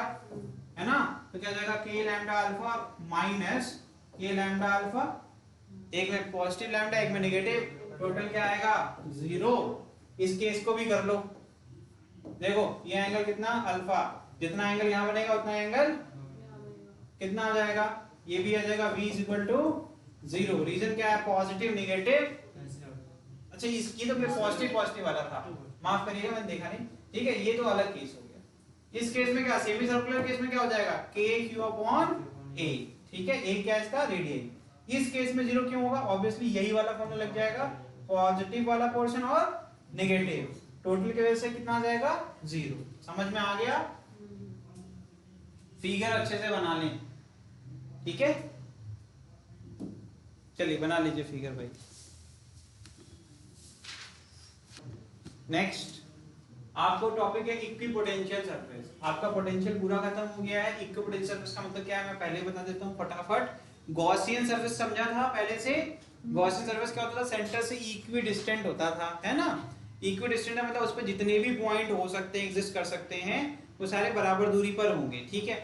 है ना, तो क्या जाएगा K lambda alpha minus K lambda alpha, एक में पॉजिटिव लैम्डा एक में नेगेटिव, टोटल क्या आएगा जीरो। इस केस को भी कर लो, देखो ये एंगल कितना अल्फा, जितना एंगल यहाँ बनेगा उतना एंगल कितना आ जाएगा, ये भी आ जाएगा V is equal to zero. Reason क्या है, पॉजिटिव नेगेटिव, अच्छा इसकी तो फिर पॉजिटिव पॉजिटिव वाला था, माफ करिएगा मैंने देखा नहीं, ठीक है, ये तो अलग केस हो गया। इस केस में क्या, सेमी सर्कुलर केस में क्या हो जाएगा, KQ अपॉन A, ठीक है, A क्या है इसका रेडियस। इस केस में जीरो क्यों होगा, ऑब्वियसली यही वाला फॉर्मूला लग जाएगा, पॉजिटिव वाला पोर्शन और नेगेटिव, टोटल की वजह से कितना आ जाएगा जीरो। समझ में आ गया, फिगर अच्छे से बना लें, ठीक है, चलिए बना लीजिए फिगर भाई। नेक्स्ट आपको टॉपिक है इक्विपोटेंशियल सरफेस, आपका पोटेंशियल पूरा खत्म हो गया है। इक्विपोटेंशियल सरफेस का मतलब क्या है मैं पहले बता देता हूँ फटाफट। गॉसियन सरफेस समझा था पहले से, गॉसियन सरफेस क्या होता था, सेंटर से इक्वी डिस्टेंट होता था, है ना, इक्वी डिस्टेंट मतलब उस पर जितने भी पॉइंट हो सकते हैं, एग्जिस्ट कर सकते हैं, वो सारे बराबर दूरी पर होंगे, ठीक है।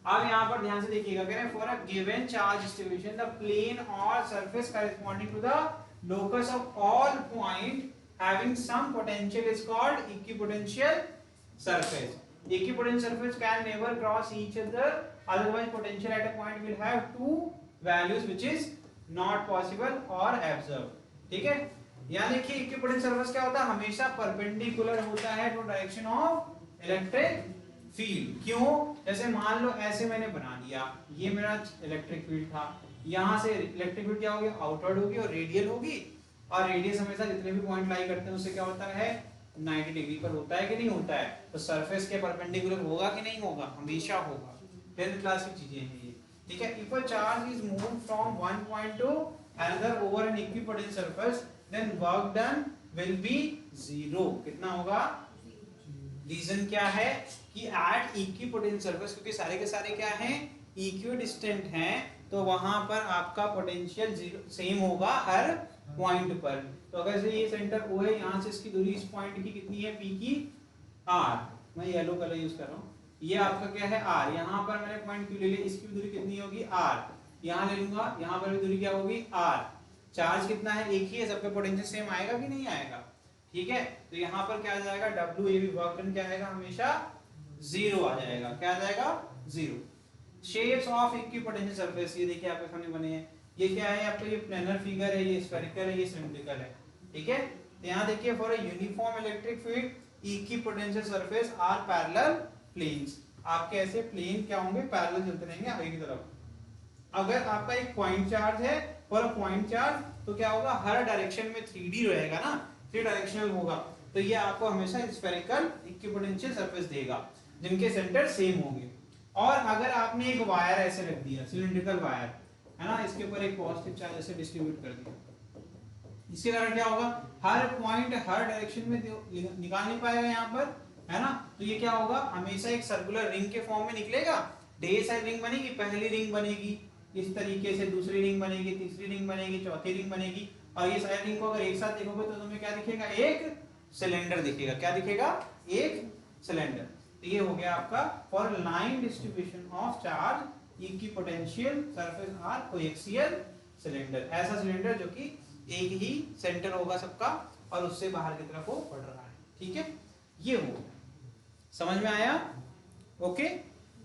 अब यहाँ पर ध्यान से देखिएगा, कह रहे हैं for a given charge distribution the plane और surface corresponding to the locus of all point having some potential is called equipotential surface. Equipotential surface can never cross each other, otherwise potential at a point will have two values which is not possible or observed, ठीक है। यहाँ देखिए इक्विपोटेंशियल सरफेस क्या होता है, हमेशा परपेंडिकुलर होता है to direction of electric field. क्यों, जैसे मान लो ऐसे मैंने बना लिया, ये मेरा इलेक्ट्रिक फील्ड था, यहाँ से इलेक्ट्रिक फील्ड क्या होगी, आउटवर्ड होगी और रेडियल होगी, और रेडियस हमेशा जितने भी पॉइंट लाई करते हैं उससे क्या होता है 90 डिग्री पर होता है कि नहीं होता है, तो सरफेस के परपेंडिकुलर होगा कि नहीं होगा, हमेशा होगा। 10th क्लास की चीजें हैं ये, ठीक है। If a charge is moved from one point to another over an equipotential surface then work done will be zero, कितना होगा, रीजन क्या है कि एट इक्विपोटेंशियल सरफेस, क्योंकि सारे के सारे क्या हैं इक्विडिस्टेंट हैं, तो वहां पर आपका पोटेंशियल सेम होगा हर पॉइंट पर। तो अगर से ये सेंटर O है, यहाँ से इसकी दूरी इस पॉइंट की कितनी है, P की R, मैं येलो कलर यूज कर रहा हूँ, ये आपका क्या है R, यहाँ पर मैंने पॉइंट Q ले लिया, इसकी भी दूरी कितनी होगी R, यहाँ ले लूंगा, यहाँ पर भी दूरी क्या होगी R, चार्ज कितना है, एक ही है, सबका पोटेंशियल सेम आएगा कि नहीं आएगा, ठीक है। तो यहाँ पर क्या आ जाएगा, WAV वर्क डन क्या आएगा, हमेशा 0 आ जाएगा, क्या आ जाएगा 0। शेप्स ऑफ इक्विपोटेंशियल सरफेस, ये देखिए आपके सामने बने हैं, ये क्या है आपका, ये प्लेनर फिगर है, ये स्फेरिकल है, ये सिलिंड्रिकल है, ठीक है। तो यहाँ देखिए for a uniform electric field equipotential surface are parallel planes, आपके ऐसे प्लेन क्या होंगे, पैरेलल चलते रहेंगे आगे की तरफ। अगर आपका एक पॉइंट चार्ज है और पॉइंट चार्ज, तो क्या होगा, हर डायरेक्शन में 3D रहेगा ना, 3 डायरेक्शनल होगा, तो ये आपको हमेशा स्फेरिकल इक्विपोटेंशियल सरफेस देगा जिनके सेंटर सेम होंगे। और अगर आपने एक वायर ऐसे रख दिया, सिलिंड्रिकल वायर है ना, इसके ऊपर एक पॉजिटिव चार्ज ऐसे डिस्ट्रीब्यूट कर दिया, इसके कारण क्या होगा, हर पॉइंट हर डायरेक्शन में निकाल नहीं पाएगा यहाँ पर, है ना, तो ये क्या होगा, हमेशा एक सर्कुलर रिंग के फॉर्म में निकलेगा, ढेर सारी रिंग बनेगी, पहली रिंग बनेगी इस तरीके से, दूसरी रिंग बनेगी, तीसरी रिंग बनेगी, चौथी रिंग बनेगी, और ये सारी रिंग को अगर एक साथ देखोगे तो तुम्हें क्या दिखेगा, एक सिलेंडर दिखेगा, क्या दिखेगा, एक सिलेंडर। तो ये हो गया आपका for line distribution of charge equipotential surface are coaxial cylinder, ऐसा सिलेंडर जो कि एक ही सेंटर होगा सबका और उससे बाहर की तरफ वो बढ़ रहा है, ठीक है, ये हो गया, समझ में आया, ओके।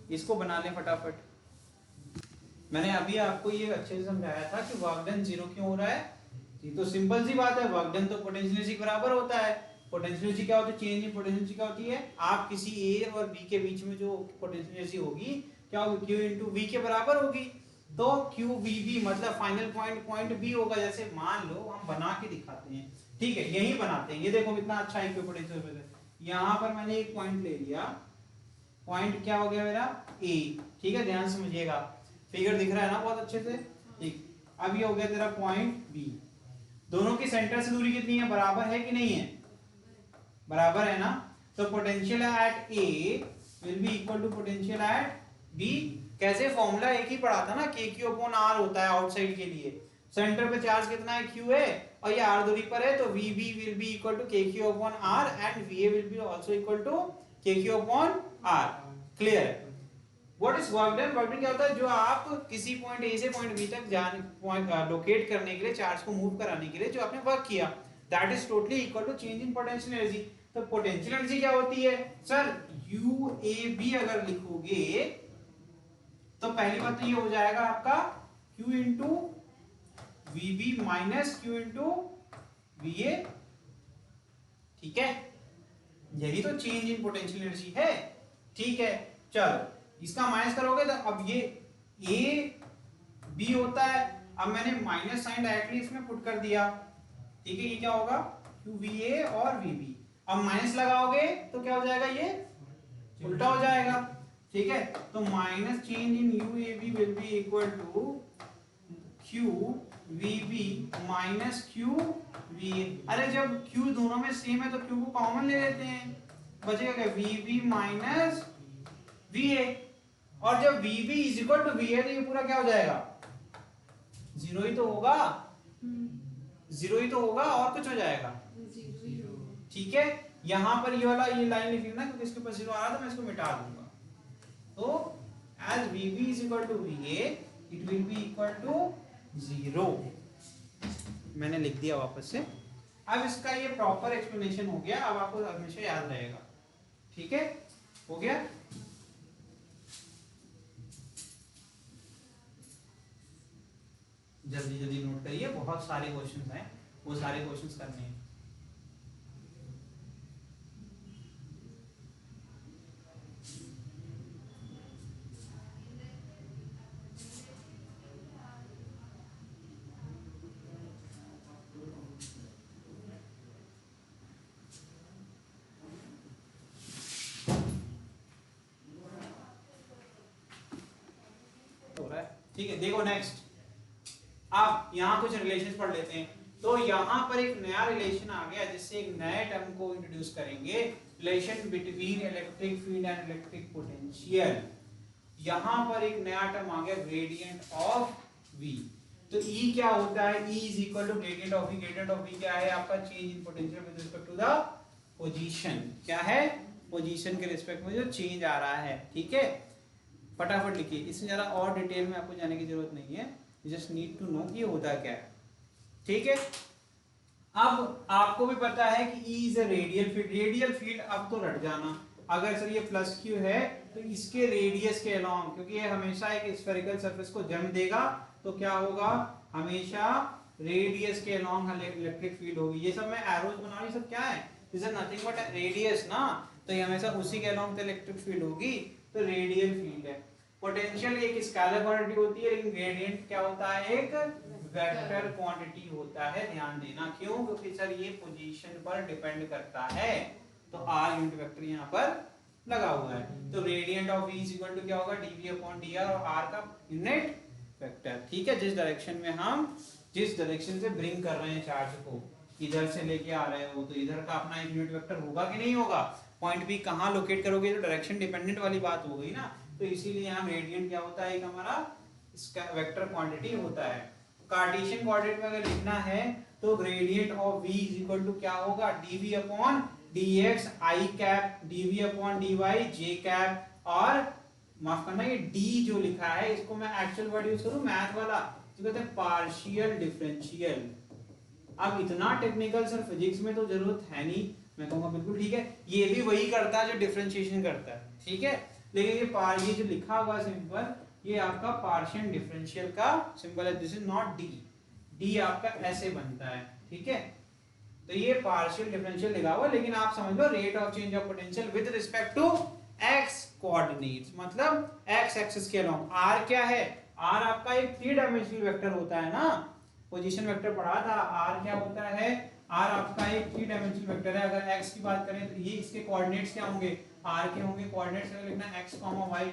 इसको बना लें फटाफट। मैंने अभी आपको ये अच्छे से समझाया था कि वर्क डन 0 क्यों हो रहा है, ये तो सिंपल सी बात है, वर्क डन तो पोटेंशियल एनर्जी बराबर होता है। पोटेंशियल एनर्जी क्या होती है, चेंज इन पोटेंशियल एनर्जी क्या होती है, आप किसी ए और बी के बीच में जो पोटेंशियल एनर्जी होगी क्या होगी, Q इंटू वी के बराबर होगी, तो QVB मतलब फाइनल पॉइंट बी होगा। जैसे मान लो हम बना के दिखाते हैं, ठीक है, यही बनाते हैं, ये देखो कितना अच्छा इक्विपोटेंशियल सरफेस है, यहाँ पर मैंने एक पॉइंट ले लिया, पॉइंट क्या हो गया मेरा ए, ठीक है, ध्यान समझिएगा, फिगर दिख रहा है ना बहुत अच्छे से, ठीक। अब ये हो गया तेरा पॉइंट बी, दोनों की सेंटर से दूरी कितनी है, बराबर है कि नहीं है, बराबर है ना, तो potential at A will be equal to potential at B. कैसे, फॉर्मूला एक ही पढ़ा था ना, KQ अपॉन R होता है आउटसाइड के लिए, सेंटर पे चार्ज कितना है, Q है, और ये R दूरी पर है, तो VB will be equal to KQ upon R and VA will be also equal to KQ upon R। Clear है। What is work done, work done क्या होता है, जो आप किसी पॉइंट ए से पॉइंट बी तक जाने, पॉइंट लोकेट करने के लिए, चार्ज को मूव कराने के लिए जो आपने वर्क किया, that is totally equal to change in potential energy. तो पोटेंशियल एनर्जी क्या होती है सर, UAB अगर लिखोगे तो पहली बात तो ये हो जाएगा आपका Q into VB minus Q into VA, ठीक है, यही तो चेंज इन पोटेंशियल एनर्जी है, ठीक है। चलो इसका माइनस करोगे तो अब ये AB होता है, अब मैंने माइनस साइन डायरेक्टली इसमें पुट कर दिया, ठीक है, ये क्या होगा QVA और VB, अब माइनस लगाओगे तो क्या हो जाएगा, ये उल्टा हो जाएगा, ठीक है, तो minus change in UAB will be equal to QVB minus QVA। अरे जब Q दोनों में सेम है तो Q को कॉमन ले लेते हैं, बचेगा क्या, VB माइनस VA, और जब VB is equal to VA तो ये पूरा क्या हो जाएगा, जीरो ही तो होगा, जीरो ही तो होगा, और कुछ हो जाएगा, ठीक है। यहां पर ये वाला ये लाइन लिख लेना क्योंकि इसके ऊपर जीरो आ रहा था, मैं इसको मिटा दूंगा। तो as VB is equal to VA it will be equal to 0, मैंने लिख दिया वापस से। अब इसका ये प्रॉपर एक्सप्लेनेशन हो गया, अब आपको हमेशा याद रहेगा, ठीक है, हो गया। जल्दी जल्दी नोट करिए, बहुत सारे क्वेश्चंस हैं, वो सारे क्वेश्चंस करने हैं। ठीक है, देखो नेक्स्ट, आप यहाँ कुछ रिलेशंस पढ़ लेते हैं। तो यहाँ पर एक नया रिलेशन आ गया जिससे एक नए टर्म को इंट्रोड्यूस करेंगे, relation between electric field and electric potential. यहां पर एक नया टर्म आ गया ग्रेडियंट ऑफ v। तो E क्या होता है, E is equal to gradient of v। Gradient of v क्या है आपका, change in potential with respect to the position. क्या है, पोजीशन के रिस्पेक्ट में जो चेंज आ रहा है। ठीक है, फटाफट लिखिए, इसमें जरा और डिटेल में आपको जाने की जरूरत नहीं है, जस्ट नीड टू नो कि ये होता क्या है। ठीक है, अब आपको भी पता है कि E is a radial field. Radial field अब तो रट जाना, अगर सर ये प्लस क्यू है तो इसके रेडियस के अलोंग, क्योंकि ये हमेशा एक स्फेरिकल सरफेस को जन्म देगा, तो क्या होगा, हमेशा रेडियस के अलोंग इलेक्ट्रिक फील्ड होगी। ये सब मैं एरोज बना रही, सब क्या है, this is nothing but radius ना, तो ये हमेशा उसी के अलोंग इलेक्ट्रिक फील्ड होगी, तो रेडियल फील्ड है। पोटेंशियल एक स्केलर क्वांटिटी होती है, लेकिन ग्रेडियंट क्या होता है, एक वेक्टर क्वांटिटी होता है। ध्यान देना, क्यों, क्योंकि सर ये पोजीशन पर डिपेंड करता है, तो r यूनिट वेक्टर यहाँ पर लगा हुआ है। तो gradient of v is equal to क्या होगा, dv अपॉन dr, और r का यूनिट वेक्टर। ठीक है, जिस डायरेक्शन में हम जिस डायरेक्शन से ब्रिंग कर रहे हैं चार्ज को, इधर से लेके आ रहे हो, तो इधर का अपना एक यूनिट वेक्टर होगा कि नहीं होगा। पॉइंट भी कहाँ लोकेट करोगे, तो डायरेक्शन डिपेंडेंट वाली बात हो गई ना, तो इसीलिए यहाँ रेडियंट क्या होता है, एक हमारा इसका वेक्टर क्वांटिटी होता है। कार्टेशियन कोऑर्डिनेट में अगर लिखना है तो gradient of v is equal to क्या होगा, dv upon dx i cap, dv upon dy j cap, और माफ करना ये d जो लिखा है इसको मैं एक्चुअल वर्ड यूज करूं मैथ वाला, जो कहते हैं पार्शियल डिफरेंशियल। अब इतना टेक्निकल सर फिजिक्स में तो जरूरत है नहीं, मैं कहूंगा बिल्कुल ठीक है, ये भी वही करता है जो डिफरेंशिएशन करता है। ठीक है, लेकिन ये जो लिखा हुआ सिंपल, ये आपका पार्शियल डिफरेंशियल का सिंबल है, this is not D, D आपका ऐसे बनता है। ठीक है, तो ये पार्शियल डिफरेंशियल लिखा हुआ, लेकिन आप समझ लो rate of change of potential with respect to X coordinates, मतलब एक्स एक्सिस के अलोंग। आर क्या है, आर आपका एक 3 डायमेंशनल वेक्टर होता है ना, पोजीशन वेक्टर पढ़ा था। आर क्या होता है, आर आपका एक 3 डायमेंशनल वेक्टर है। अगर एक्स की बात करें तो ये इसके कोऑर्डिनेट्स क्या होंगे, आर के होंगे कोऑर्डिनेट्स, लिखना x, y,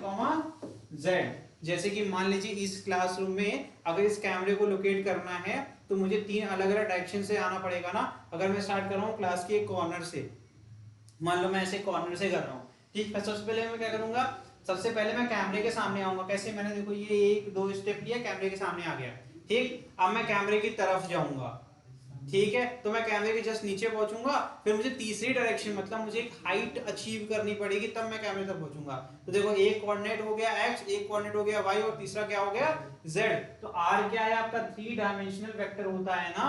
z। जैसे कि मान लीजिए इस क्लासरूम में अगर इस कैमरे को लोकेट करना है तो मुझे 3 अलग अलग डायरेक्शन से आना पड़ेगा ना। अगर मैं स्टार्ट कर रहा हूँ क्लास के एक कॉर्नर से, मान लो मैं ऐसे कॉर्नर से कर रहा हूँ, ठीक है, सबसे पहले मैं क्या करूंगा, सबसे पहले मैं कैमरे के सामने आऊंगा। कैसे, मैंने देखो ये 1-2 स्टेप लिया, कैमरे के सामने आ गया। ठीक, अब मैं कैमरे की तरफ जाऊंगा। ठीक है, तो मैं कैमरे के जस्ट नीचे पहुंचूंगा, फिर मुझे तीसरी डायरेक्शन मतलब मुझे एक हाइट अचीव करनी पड़ेगी, तब मैं कैमरे तक पहुंचूंगा। तो देखो एक कोऑर्डिनेट हो गया x, एक कोऑर्डिनेट हो गया y, और तीसरा क्या हो गया z। तो r क्या है आपका 3 डायमेंशनल वेक्टर होता है ना।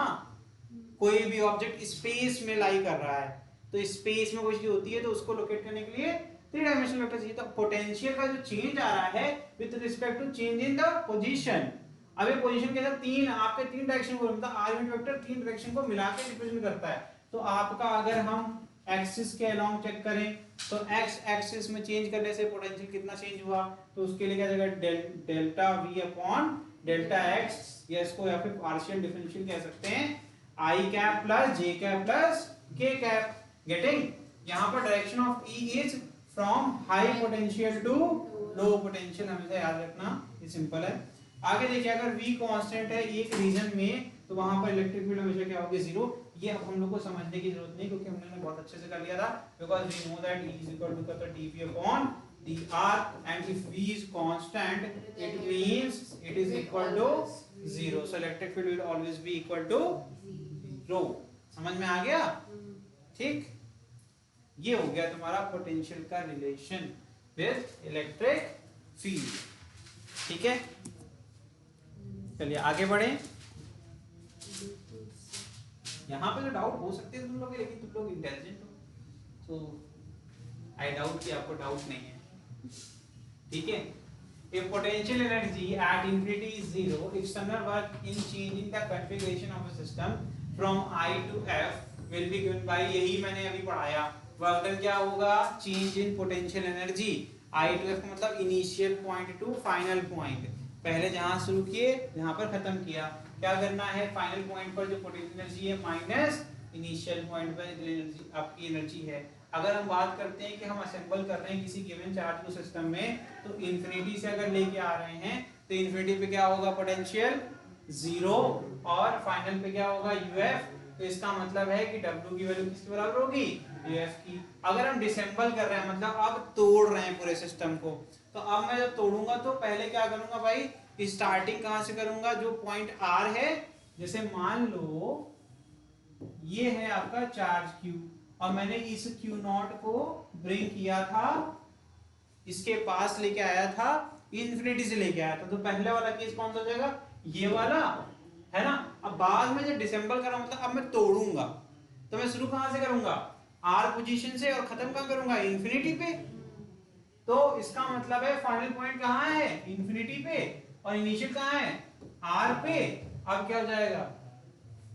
कोई भी ऑब्जेक्ट स्पेस में लाई कर रहा है, तो स्पेस में कोई चीज होती है तो उसको लोकेट करने के लिए 3 डायमेंशनल वेक्टर चाहिए। तो पोटेंशियल का जो चेंज आ रहा है with respect to change in the position. अब ये पोजीशन के साथ 3 आपके 3 डायरेक्शन को, मतलब r यूनिट वेक्टर 3 डायरेक्शन को मिला के रिप्रेजेंट करता है। तो आपका अगर हम एक्सिस के अलोंग चेक करें तो x एक्सिस में चेंज करने से पोटेंशियल कितना चेंज हुआ, तो उसके लिए क्या जाएगा, delta v upon delta x, या इसको या फिर पार्शियल डिफरेंशियल कह सकते हैं, i cap plus j cap plus k cap. Getting, यहाँ पर direction of E is from high potential to low potential, हमेशा याद रखना, ये सिंपल है। आगे देखिए, अगर v कांस्टेंट है एक रीजन में तो वहां पर इलेक्ट्रिक फील्ड हमेशा क्या होगी, 0। ये अब हम लोग को समझने की जरूरत नहीं, क्योंकि हमने बहुत अच्छे से कर लिया था, because we know that E is equal to dv upon dr, and if v is constant it means it is equal to 0, so electric field will always be equal to 0। समझ में आ गया? ठीक, ये हो गया तुम्हारा पोटेंशियल का रिलेशन विद इलेक्ट्रिक फील्ड। ठीक है, चलिए आगे बढ़े। यहाँ पे तो डाउट हो सकते हैं तुम लोग, लेकिन तुम लोग इंटेलिजेंट हो, तो आई डाउट कि आपको डाउट नहीं है। ठीक है, if potential energy at infinity is 0, external work in changing the configuration of a system from I to F will be given by, यही मैंने अभी पढ़ाया, वर्क डन क्या होगा, change in potential energy I to F, मतलब initial point two final point. पहले जहां शुरू किए जहां पर खत्म किया, क्या करना है, फाइनल पॉइंट पर जो पोटेंशियल एनर्जी है माइनस इनिशियल पॉइंट पर एनर्जी, आपकी एनर्जी है। अगर हम बात करते हैं कि हम असेंबल कर रहे हैं किसी गिवन चार्ज को सिस्टम में, तो इन्फिनिटी से अगर लेके आ रहे हैं तो इन्फिनिटी पे क्या होगा, पोटेंशियल 0, और फाइनल पे क्या होगा, uf। तो इसका मतलब है कि w की वैल्यू किसके बराबर होगी, uf की। अगर हम डिसेंबल कर रहे हैं, मतलब अब तोड़ रहे हैं पूरे सिस्टम को, तो अब मैं जब तोड़ूंगा तो पहले क्या करूंगा भाई, स्टार्टिंग कहां से करूंगा, जो पॉइंट आर है, जैसे मान लो ये है आपका चार्ज Q और मैंने इस Q0 को ब्रिंग किया था, इसके पास लेके आया था, इन्फिनिटी से लेके आया था, तो पहले वाला केस कौन सा हो जाएगा, ये वाला है ना। अब बाद में जब डिसेंबल करा मतलब अब मैं तोड़ूंगा तो मैं शुरू कहां से करूंगा, आर पोजीशन से, और खत्म कहां करूंगा, इन्फिनिटी पे। तो इसका मतलब है फाइनल पॉइंट कहां है, इन्फिनिटी पे, और इनिशियल कहां है, आर पे। अब क्या हो जाएगा,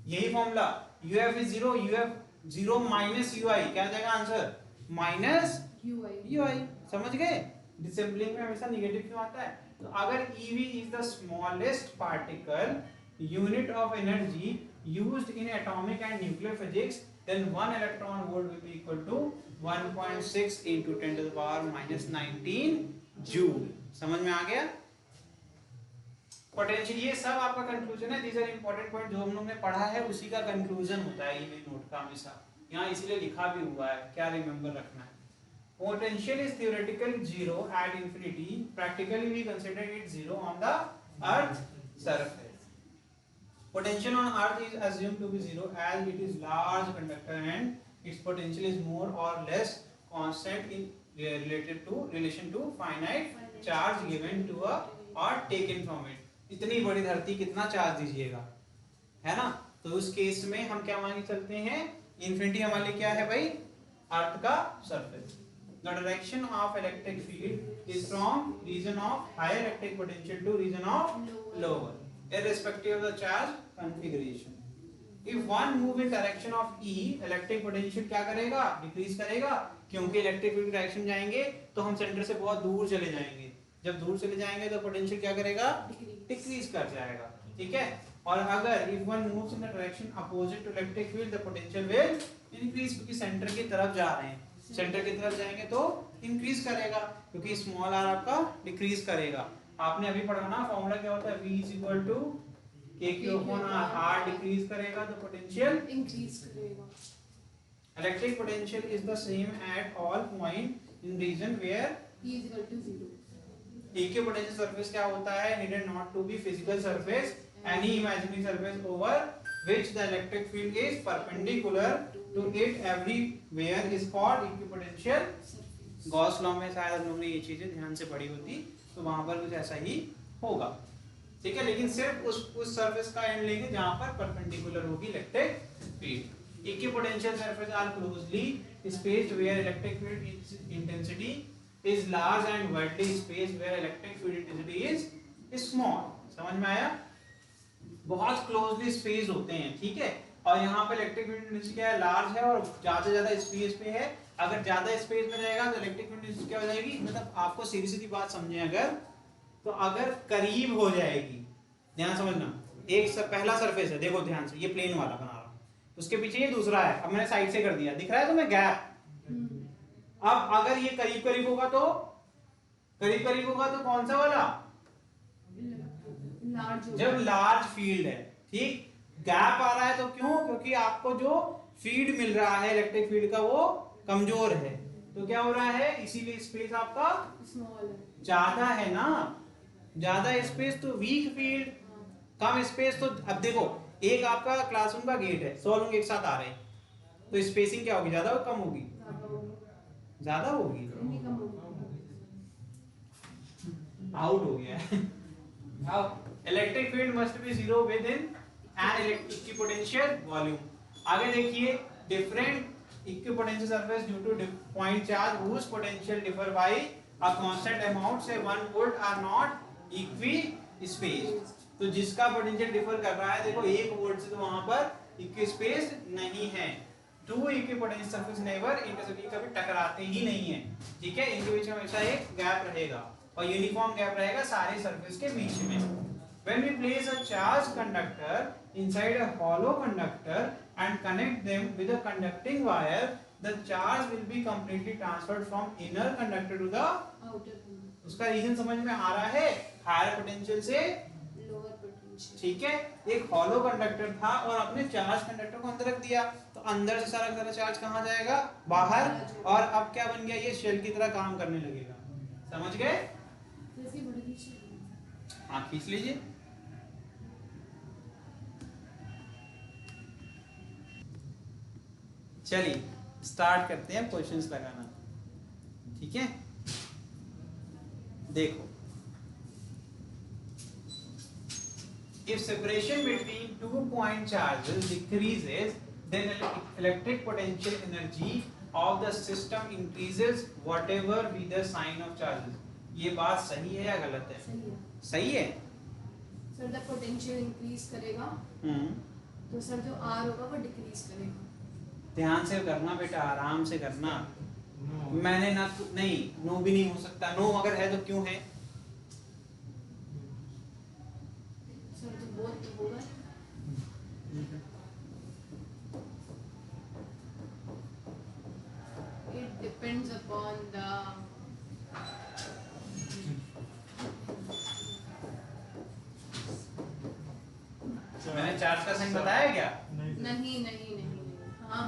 यही formula, UF is 0, UF 0 minus UI, क्या आ जाएगा आंसर, माइनस यूआई। समझ गए, डिसेंबलिंग में हमेशा नेगेटिव क्यों आता है। तो अगर EV is the smallest particle unit of energy used in atomic and nuclear physics, then 1 electron volt will be equal to 1.6 into 10 to the power minus 19 joule। समझ में आ गया। पोटेंशियल, ये सब आपका कंक्लूजन है, दीज आर इंपॉर्टेंट पॉइंट जो हम लोग ने पढ़ा है उसी का कंक्लूजन होता है ये नोट का हमेशा, यहाँ इसलिए लिखा भी हुआ है, क्या रिमेंबर रखना है। Potential is theoretically 0 at infinity. Practically, we consider it 0 on the Earth surface. Potential on Earth is assumed to be 0 as it is large conductor and its potential is more or less constant in relation to finite charge given to a or taken from it. इतनी बड़ी धरती कितना चार्ज दीजिएगा, है ना। तो उस केस में हम क्या मान के चलते हैं, इन्फिनिटी हमारे लिए क्या है भाई, अर्थ का surface. The direction of electric field is from region of higher electric potential to region of lower, irrespective of the charge configuration. If one move in direction of E, electric potential क्या करेगा, डिक्रीज करेगा, क्योंकि इलेक्ट्रिक फील्ड डायरेक्शन जाएंगे तो हम सेंटर से बहुत दूर चले जाएंगे, जब दूर चले जाएंगे तो पोटेंशियल क्या करेगा, डिक्रीज कर जाएगा, ठीक है। और अगर if one moves in the direction opposite to electric field, the potential will increase, क्योंकि सेंटर की तरफ जा रहे हैं, सेंटर की तरफ जाएंगे तो इंक्रीज करेगा, क्योंकि स्मॉल आर आपका डिक्रीज करेगा। आपने अभी पढ़ा ना फॉर्मूला क्या होता है, V is equal to KQ upon R, R decrease करेगा तो पोटेंशियल इंक्रीज करेगा। Electric potential is the same at all point in region where E is equal to 0. Equipotential surface क्या होता है, needed not to be physical surface, any imaginary surface over which the electric field is perpendicular to it everywhere is called equipotential Gauss law में शायद हम लोग ने ये चीजें ध्यान से पढ़ी होती, तो वहां पर कुछ ऐसा ही होगा, ठीक है। लेकिन सिर्फ उस सरफेस का एंड लेंगे जहां पर परपेंडिकुलर होगी electric field. Equipotential surface are closely spaced where electric field intensity is large and widely spaced where electric field intensity is small. समझ में आया, बहुत क्लोजली स्पेस होते हैं, ठीक है। और यहाँ पे इलेक्ट्रिक फील्ड इंटेंसिटी क्या है, लार्ज है और ज्यादा से ज्यादा स्पेस पे है। अगर ज्यादा स्पेस में रहेगा तो इलेक्ट्रिक फील्ड इंटेंसिटी क्या हो जाएगी, मतलब आपको सीधी सीधी बात समझे अगर, तो अगर करीब हो जाएगी, ध्यान समझना, एक पहला सरफेस है, देखो ध्यान से, ये प्लेन वाला बना रहा हूं, उसके पीछे ये दूसरा है, अब मैंने साइड से कर दिया, दिख रहा है तुम्हें गैप। अब अगर ये करीब करीब होगा तो कौन सा वाला, जब लार्ज फील्ड है, ठीक, गैप आ रहा है तो क्यों, क्योंकि आपको जो फीड मिल रहा है इलेक्ट्रिक फील्ड का वो कमजोर है, तो क्या हो रहा है, इसीलिए स्पेस आपका स्मॉल है, ज्यादा है ना, ज्यादा स्पेस तो वीक फील्ड, कम स्पेस तो, अब देखो एक आपका क्लासरूम का गेट है, 100 लोग एक साथ आ रहे हैं, तो स्पेसिंग क्या होगी, ज्यादा और कम होगी, ज्यादा होगी, आउट हो गया। Electric field must be zero within an equipotential volume. आगे देखिए, different equipotential surface due to point charge whose potential differ by a constant amount से 1 volt are not equi space. तो जिसका पोटेंशियल डिफर कर रहा है, देखो 1 वोल्ट से, तो वहां पर इक्वी स्पेस नहीं है। Two equipotential surface never intersect, कभी टकराते ही नहीं है, ठीक है, इनके बीच में हमेशा एक गैप रहेगा और यूनिफॉर्म गैप रहेगा सारे सरफेस के बीच में। When we place a charged conductor inside a hollow conductor and connect them with a conducting wire, the charge will be completely transferred from inner conductor to the outer conductor. उसका रीजन समझ में आ रहा है, हायर पोटेंशियल से लोअर पोटेंशियल, ठीक है। एक हॉलो कंडक्टर था और अपने चार्ज कंडक्टर को अंदर रख दिया, तो अंदर से सारा चार्ज कहाँ जाएगा, बाहर, और अब क्या बन गया, ये शेल की तरह काम करने लगेगा, समझ गए। तो इसकी बड़ी खींच हाँ खींच लीजिए। चलिए स्टार्ट करते हैं क्वेश्चंस लगाना, ठीक है। देखो, if separation between 2 point charges decreases, then electric potential energy of the system increases whatever be the sign of charges। ये बात सही है या गलत है? सही है। सही है। सर द पोटेंशियल इंक्रीज करेगा तो सर जो आर होगा वो डिक्रीज करेगा। ध्यान से करना बेटा, आराम से करना। मैंने ना नहीं, नो भी नहीं हो सकता। नो अगर है तो क्यों है? सर तो बोथ तो होगा। इट डिपेंड्स अपॉन द मैंने चार्ज का साइन बताया क्या? नहीं। हाँ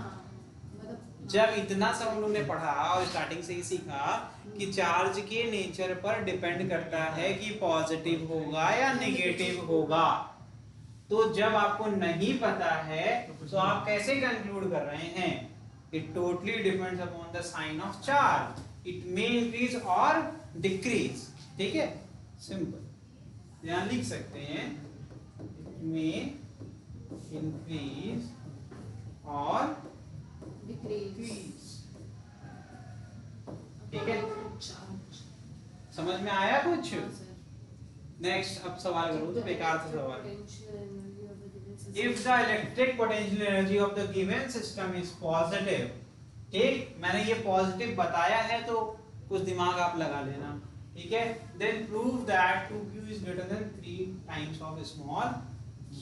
मतलब जब इतना सब हम लोग ने पढ़ा और स्टार्टिंग से ही सीखा कि चार्ज के नेचर पर डिपेंड करता है कि पॉजिटिव होगा या नेगेटिव होगा। तो जब आपको नहीं पता है तो आप कैसे कंक्लूड कर रहे हैं? It totally depends upon the sign of charge, it may increase और डिक्रीज। ठीक है, सिंपल। यहां लिख सकते हैं इट मे इंक्रीज और डिक्रीज। ठीक है, समझ में आया कुछ? हाँ सर। नेक्स्ट अब सवाल करो तो बेकार से सवाल। If the electric potential energy of the given system is positive, ठीक, मैंने ये पॉजिटिव बताया है तो कुछ दिमाग आप लगा लेना, ठीक है। Then prove that 2q is greater than 3 times of small q।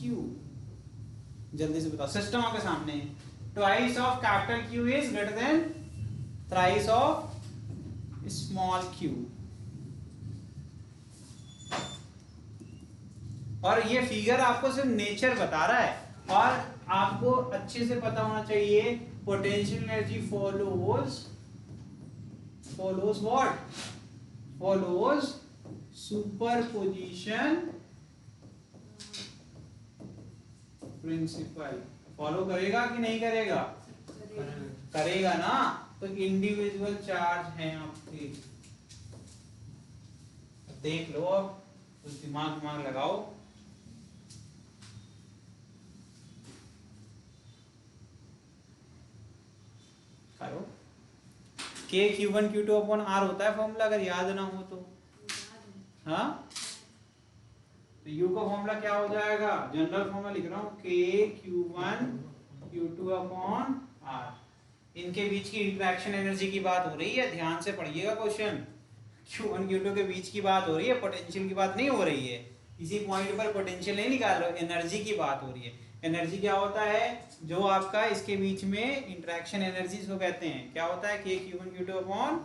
जल्दी से बताओ, सिस्टम आपके सामने है। Twice of capital Q is greater than thrice of small q। और ये फिगर आपको सिर्फ नेचर बता रहा है और आपको अच्छे से पता होना चाहिए potential energy follows what? Follows superposition principle. Follow करेगा कि नहीं करेगा? करेगा ना। तो इंडिविजुअल चार्ज हैं आपके, देख लो, अब कुछ दिमाग लगाओ। करो। K Q1 Q2 upon R होता है फॉर्मूला, अगर याद ना हो तो। हाँ, तो U का फॉर्मूला क्या हो जाएगा? जनरल फॉर्मूला लिख रहा हूँ, K Q1 Q2 upon R। इनके बीच की इंटरेक्शन एनर्जी की बात हो रही है, ध्यान से पढ़िएगा क्वेश्चन। Q1 Q2 के बीच की बात हो रही है, पोटेंशियल की बात नहीं हो रही है। इसी पॉइंट पर पोटेंशियल नहीं निकाल रहे, एनर्जी की बात हो रही है। एनर्जी क्या होता है? जो आपका इसके बीच में इंटरेक्शन एनर्जी को कहते हैं, क्या होता है? K Q1 Q2 upon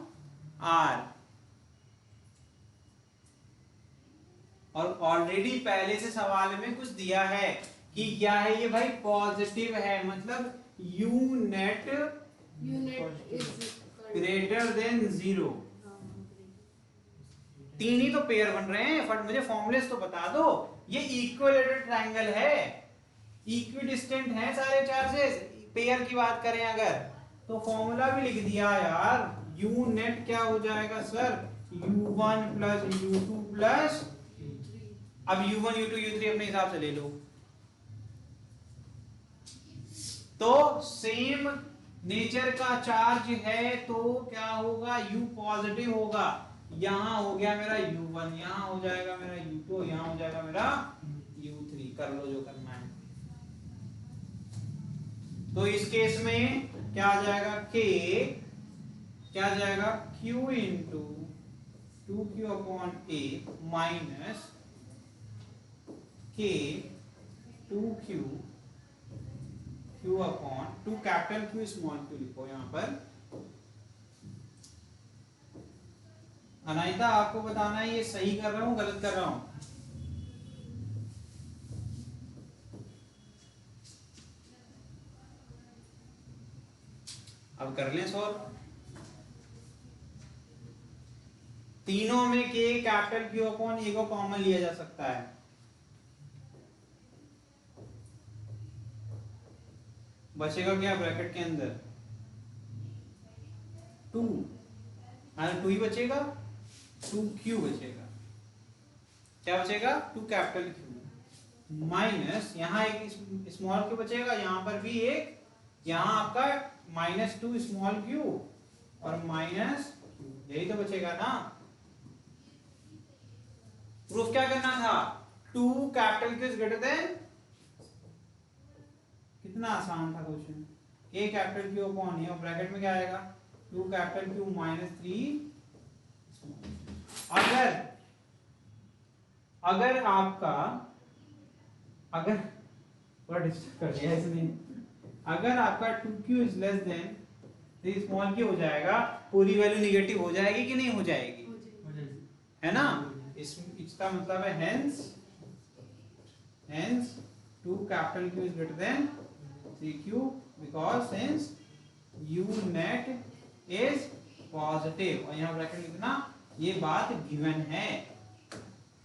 R। और ऑलरेडी पहले से सवाल में कुछ दिया है कि क्या है ये भाई? पॉजिटिव है, मतलब U net is greater then 0। तीन ही तो पेयर बन रहे हैं, बट मुझे फॉर्मूलेस तो बता दो। ये इक्विलेटरल ट्रायंगल है, इक्विडिस्टेंट है सारे चार्जेस। पेयर की बात करें अगर तो फॉर्मूला भी लिख दिया यार। U नेट क्या हो जाएगा sir? U1 plus U2 plus, अब U1 U2 U3 अपने हिसाब से ले लो। तो सेम नेचर का चार्ज है तो क्या होगा? U पॉजिटिव होगा। यहां हो गया मेरा U1, यहां हो जाएगा मेरा U2, यहां हो जाएगा मेरा U3। कर लो जो करना है। तो इस केस में क्या आ जाएगा? K क्या आ जाएगा? Q into 2Q upon A minus K 2Q Q upon 2 capital Q small q लिखो यहां पर। अनायता आपको बताना है ये सही कर रहा हूं गलत कर रहा हूं? अब कर लें सॉल्व। तीनों में के कैपिटल क्यू अपॉन ए को कॉमन लिया जा सकता है। बचेगा क्या ब्रैकेट के अंदर? 2, 2 ही बचेगा, 2q बचेगा। क्या बचेगा? 2 कैपिटल क्यू माइनस यहाँ एक स्मॉल क्यू बचेगा, यहाँ पर भी एक, यहाँ आपका -2 स्मॉल क्यू और माइनस, यही तो बचेगा ना। प्रूफ क्या करना था? 2 capital Q is greater than, कितना आसान था question. a capital Q upon A और ब्रैकेट में क्या आएगा? 2 कैपिटल क्यू -3। अगर आपका, अगर थोड़ा डिस्टर्ब कर दिया इसने, अगर आपका 2q is less than 3 small Q हो जाएगा, पूरी वैल्यू निगेटिव हो जाएगी कि नहीं हो जाएगी? है ना। इसका मतलब है hence 2 capital Q is greater than 3q because since u net is positive। और यहाँ ब्रैकेट लिखना, ये बात गिवन है,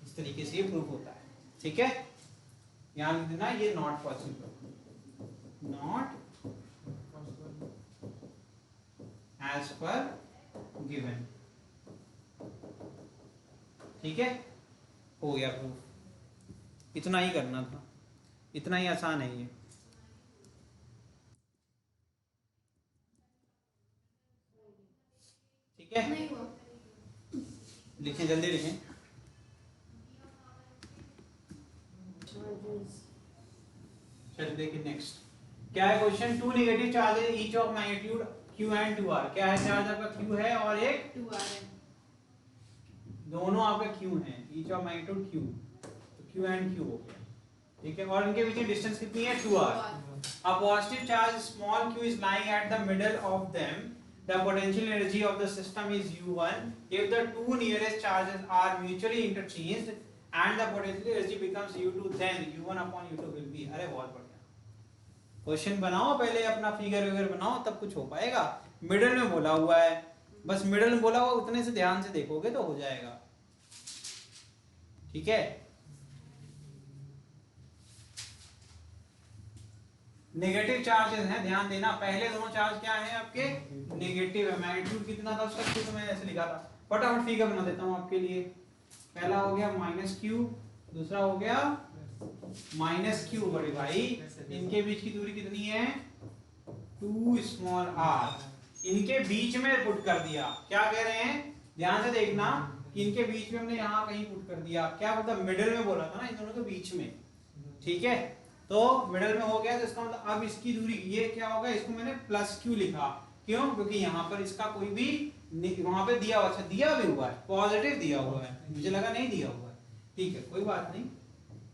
इस तरीके से ये प्रूफ होता है। ठीक है, यहाँ लिख देना ये not possible, not as per given. ठीक है, हो गया प्रूफ। इतना ही करना था, इतना ही आसान है ये। ठीक है, लिखें, जल्दी लिखें। चलिए देखिए नेक्स्ट क्या है question. 2 negative charges each of magnitude q and 2r। क्या है? चार्ज आपका q है और एक 2r है, दोनों आपके q हैं, ईच ऑफ मैग्नीट्यूड q, तो q एंड q हो गया। ठीक है, और इनके बीच की डिस्टेंस कितनी है? 2r। A positive charge small q is lying at the middle of them. The potential energy of the system is u1 if the two nearest charges are mutually interchanged and the potential energy becomes u2, then u1 upon u2 will be। अरे बहुत बढ़िया, क्वेश्चन बनाओ पहले, अपना फिगर वगैरह बनाओ तब कुछ हो पाएगा। मिडल में बोला हुआ है, बस मिडल में बोला हुआ उतने से ध्यान से देखोगे तो हो जाएगा। ठीक है, नेगेटिव चार्जेस हैं, ध्यान देना। पहले दोनों चार्ज क्या है आपके? नेगेटिव है। मैग्नीट्यूड कितना था उसका? q, तो मैंने ऐसे लिखा था। फटाफट फिगर बना देता हूं आपके लिए। पहला हो गया -q, दूसरा हो गया -q। बड़े भाई इनके बीच की दूरी कितनी है? 2 स्मॉल r। इनके बीच में पुट कर दिया। क्या कह रहे हैं? ध्यान से देखना कि इनके बीच में हमने यहाँ कहीं पुट कर दिया। क्या मतलब? मिडिल में बोला था ना, इन दोनों के बीच में। ठीक है, तो मिडिल में हो गया, तो इसका मतलब अब इसकी दूरी ये क्या होगा? इसको मैंने +q लिखा। क्यों? क्योंकि यहाँ पर इसका कोई भी वहां पे दिया हुआ, अच्छा दिया भी हुआ है, पॉजिटिव दिया हुआ है, मुझे लगा नहीं दिया हुआ है। ठीक है, कोई बात नहीं।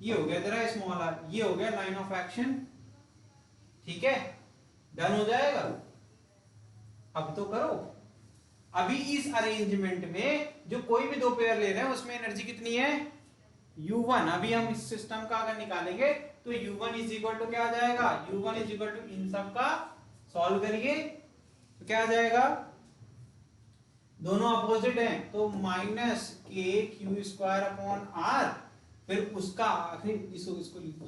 ये हो गया तेरा स्मॉल r, ये हो गया लाइन ऑफ एक्शन। ठीक है, डन हो जाएगा। अब तो करो। अभी इस अरेंजमेंट में जो कोई भी दो पेयर ले रहे हैं उसमें एनर्जी कितनी है? u1। अभी हम इस सिस्टम का अगर निकालेंगे तो u1 इज इक्वल टू क्या आ जाएगा? u1 इज इक्वल टू इन सब का सॉल्व करिए तो क्या आ जाएगा? दोनों अपोजिट हैं तो -kq² अपॉन r। फिर उसका आखिरी इसको लिखना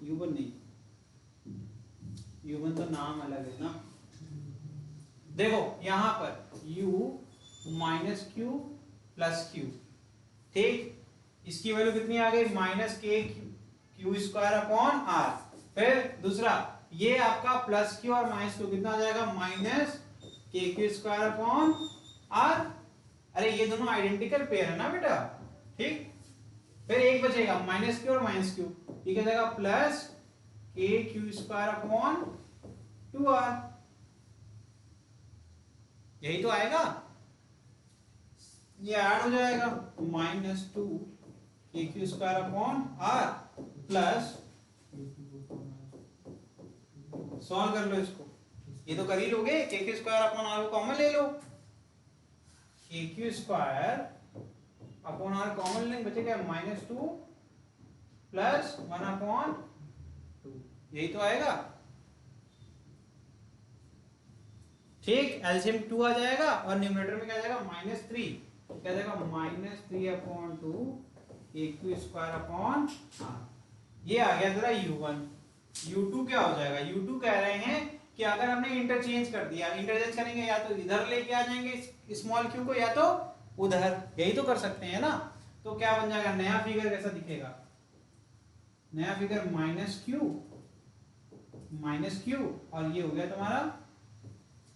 u1 नहीं, u1 तो नाम अलग है ना। देखो यहां पर u -q + q। ठीक, इसकी वैल्यू कितनी आ गई? -kq² upon r। फिर दूसरा ये आपका +q और -q कितना आ जाएगा? -kq² upon r। अरे ये दोनों आइडेंटिकल पेयर है ना बेटा। ठीक, फिर एक बचेगा -q और -q, ये क्या जाएगा? +kq² upon 2r। यही तो आएगा, ये ऐड हो जाएगा। -2kq² upon r plus, solve कर लो इसको, ये तो कर ही लोगे। kq² अपॉन r को कॉमन ले लो, kq² अपॉन r कॉमन लेंगे, बचेगा -2 प्लस 1/2। यही तो आएगा। ठीक, एलसीएम 2 आ जाएगा और न्यूमरेटर में क्या आ जाएगा -3, क्या आ जाएगा -3/2 AQ स्क्वायर अपॉन r। ये आ गया जरा U1। U2 क्या हो जाएगा, U2 कह रहे हैं कि अगर हमने इंटरचेंज कर दिया, इंटरचेंज करेंगे या तो इधर लेके आ जाएंगे स्मॉल q को या तो उधर, यही तो कर सकते हैं ना। तो क्या बन जाएगा, नया फिगर कैसा दिखेगा, नया फिगर -q और ये हो गया तुम्हारा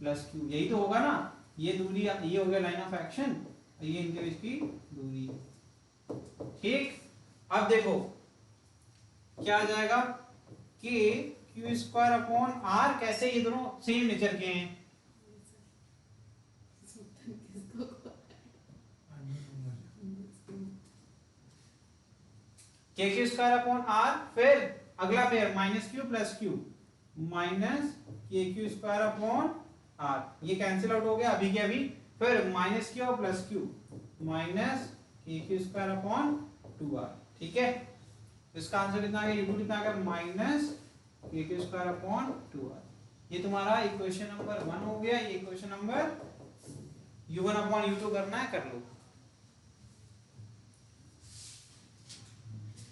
+q, यही तो होगा ना। ये दूरी, ये हो गया लाइन ऑफ एक्शन, ये इनके बीच की दूरी। ठीक, अब देखो क्या आ जाएगा कि q स्क्वायर अपॉन r, कैसे ये दोनों सेम नेचर के हैं। KQ स्क्वायर अपॉन r, फिर अगला pair -q + q -KQ square upon r, ये कैंसिल आउट हो गया अभी के अभी। फिर -q + q -KQ square upon 2r। ठीक है, इसका आंसर कितना आ गया, U2 कितना आ गया -KQ स्क्वायर अपॉन 2r। ये तुम्हारा इक्वेशन नंबर 1 हो गया। ये equation number U1 upon U2 करना है, कर लो।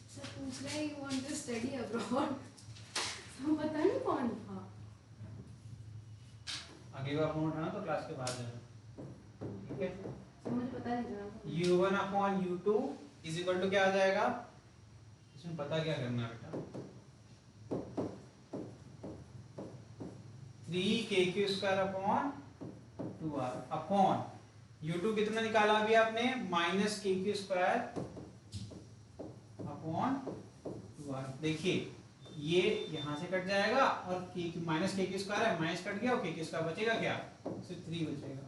सर पूछ रहे हैं you want to study abroad, तो पता नहीं कौन था। अगली बार फोन उठाना तो क्लास के बाहर जाना, ठीक है। तो मुझे पता नहीं चला। U1 upon U2 is equal to क्या आ जाएगा, इसमें पता क्या करना है बेटा, 3KQ square upon 2r upon U2 कितना निकाला अभी आपने, -KQ स्क्वायर अपॉन 2r। देखिए ये यहां से कट जाएगा और -KQ स्क्वायर है, माइनस कट गया और KQ स्क्वायर बचेगा क्या, सिर्फ 3 बचेगा।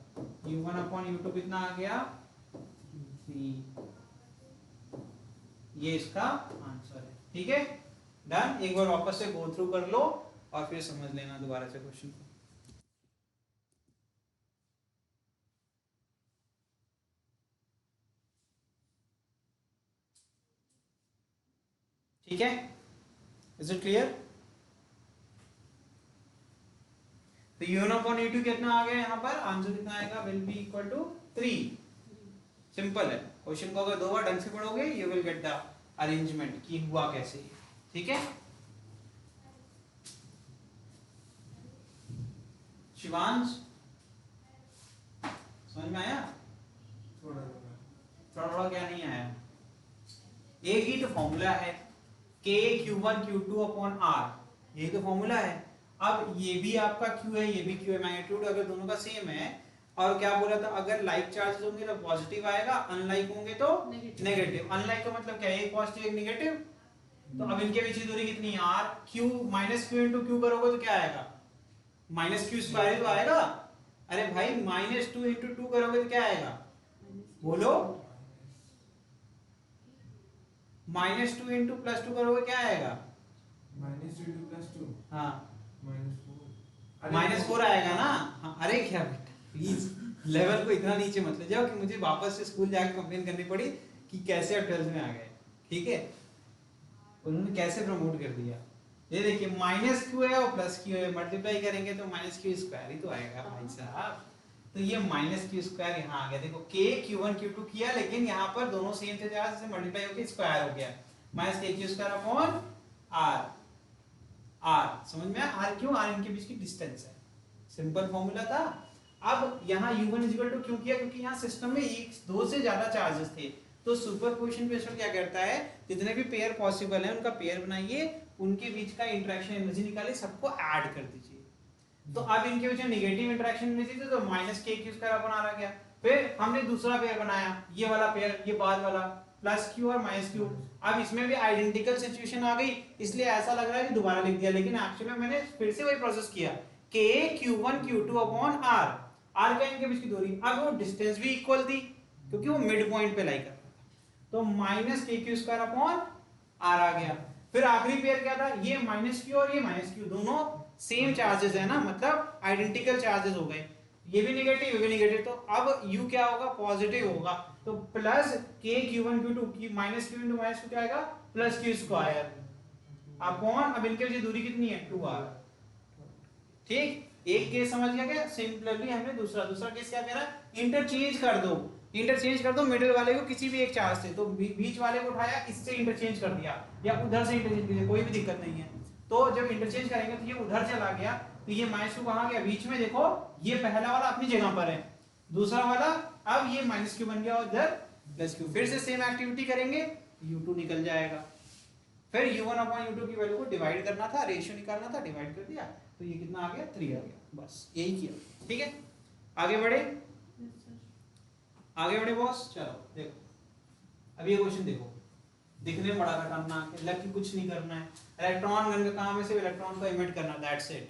U1 अपॉन U2 कितना आ गया 3, ये इसका आंसर है। ठीक है, डन। एक बार वापस से गो थ्रू कर लो और फिर समझ लेना दोबारा से क्वेश्चन को। ठीक है, इज इट क्लियर। तो U1 अपॉन U2 कितना आ गया, यहाँ पर आंसर कितना आएगा, will be equal to 3। Simple है, क्वेश्चन को अगर 2 बार ढंग से पढ़ोगे you will get the arrangement कि हुआ कैसे। ठीक है, शिवांश समझ में आया, थोड़ा क्या नहीं आया। एक ही तो फॉर्मूला है KQ1 Q2 अपॉन r, यही तो फॉर्मूला है। अब ये भी आपका Q है, ये भी Q है, मैग्नीट्यूड अगर दोनों का सेम है, और क्या बोला था, अगर लाइक चार्जेस होंगे तो पॉजिटिव आएगा, अनलाइक होंगे तो नेगेटिव। अनलाइक का मतलब क्या है, एक पॉजिटिव एक नेगेटिव। तो अब इनके बीच की दूरी कितनी है r, q -q * q करोगे तो क्या आएगा, -q स्क्वायर ही तो आएगा। अरे भाई -2 * 2 करोगे तो क्या आएगा, बोलो, -2 * +2 करोगे क्या आएगा, -2 + 2 हाँ -4 -4 आएगा ना। हाँ, अरे क्या बेटा प्लीज लेवल को इतना नीचे मत ले जाओ कि मुझे वापस से स्कूल जाके कंप्लेन करनी पड़ी कि कैसे आप 12th में आ गए। ठीक है, उन्होंने कैसे प्रमोट कर दिया। ये देखिए -q है और +q है, मल्टीप्लाई करेंगे तो -q स्क्वायर ही तो आएगा भाई साहब। तो ये -q स्क्वायर यहाँ आ गया। देखो k q1 q2 किया, लेकिन यहाँ पर दोनों सेम थे, जहाँ से मल्टीप्लाई होकर स्क्वायर हो गया, -kq square upon r। r समझ में आया, r क्यों, r इनके बीच की डिस्टेंस है, सिंपल फॉर्मूला था। अब यहाँ U1 = क्यों किया, क्योंकि यहाँ सिस्टम में एक दो से ज्यादा चार्जेस थे। तो सुपरपोजिशन मेथड क्या करता है, जितने भी पेयर पॉसिबल है उनका पेयर बनाइए, उनके बीच का इंटरेक्शन एनर्जी निकालिए, सबको ऐड कर दीजिए। तो अब इनके बीच में नेगेटिव इंटरेक्शन एनर्जी थी तो -kq स्क्वायर अपॉन r आ गया। फिर हमने दूसरा पेयर बनाया, ये वाला पेयर, ये बाद वाला +q और -q। अब इसमें भी आइडेंटिकल सिचुएशन आ गई, इसलिए ऐसा लग रहा है कि दोबारा लिख दिया, लेकिन एक्चुअली में मैंने फिर से वही प्रोसेस किया, k q1 q2 upon r। r का इनके बीच की दूरी, अब वो डिस्टेंस भी इक्वल थी क्योंकि वो मिड पॉइंट पे लाई कर रहा था, तो -kq स्क्वायर अपॉन r आ गया। फिर आखिरी पेयर क्या था, ये -q और ये -q दोनों सेम चार्जेस है ना, मतलब आइडेंटिकल चार्जेस हो गए, ये भी नेगेटिव ये भी नेगेटिव। तो अब u क्या होगा, पॉजिटिव होगा, तो +k q1 q2 की -q * -q क्या आएगा, +q स्क्वायर अपॉन, अब इनके बीच दूरी कितनी है 2r। ठीक, एक केस समझ गया क्या? सिंपली हमने दूसरा केस क्या कह रहा है, इंटरचेंज कर दो मिडिल वाले को किसी भी एक चार्ज से, तो बीच वाले को उठाया इससे इंटरचेंज कर दिया या उधर से इंटरचेंज कर दिया, कोई भी दिक्कत नहीं है। तो जब इंटरचेंज करेंगे तो ये उधर चला गया, तो ये -q कहां गया, बीच में। देखो ये पहला वाला अपनी जगह पर है, दूसरा वाला अब ये -q बन गया और इधर +q। फिर से सेम एक्टिविटी करेंगे, u2 निकल जाएगा। फिर u1/u2 की वैल्यू को डिवाइड करना था, रेशियो निकालना था, डिवाइड कर दिया, तो ये कितना आ गया, 3 आ गया। बस यही किया, ठीक है। आगे बढ़े बॉस। चलो देखो अब ये क्वेश्चन देखो, दिखने में बड़ा खतरनाक है, लग के कुछ नहीं करना है। इलेक्ट्रॉन गन का काम है सिर्फ इलेक्ट्रॉन को एमिट करना, दैट्स इट।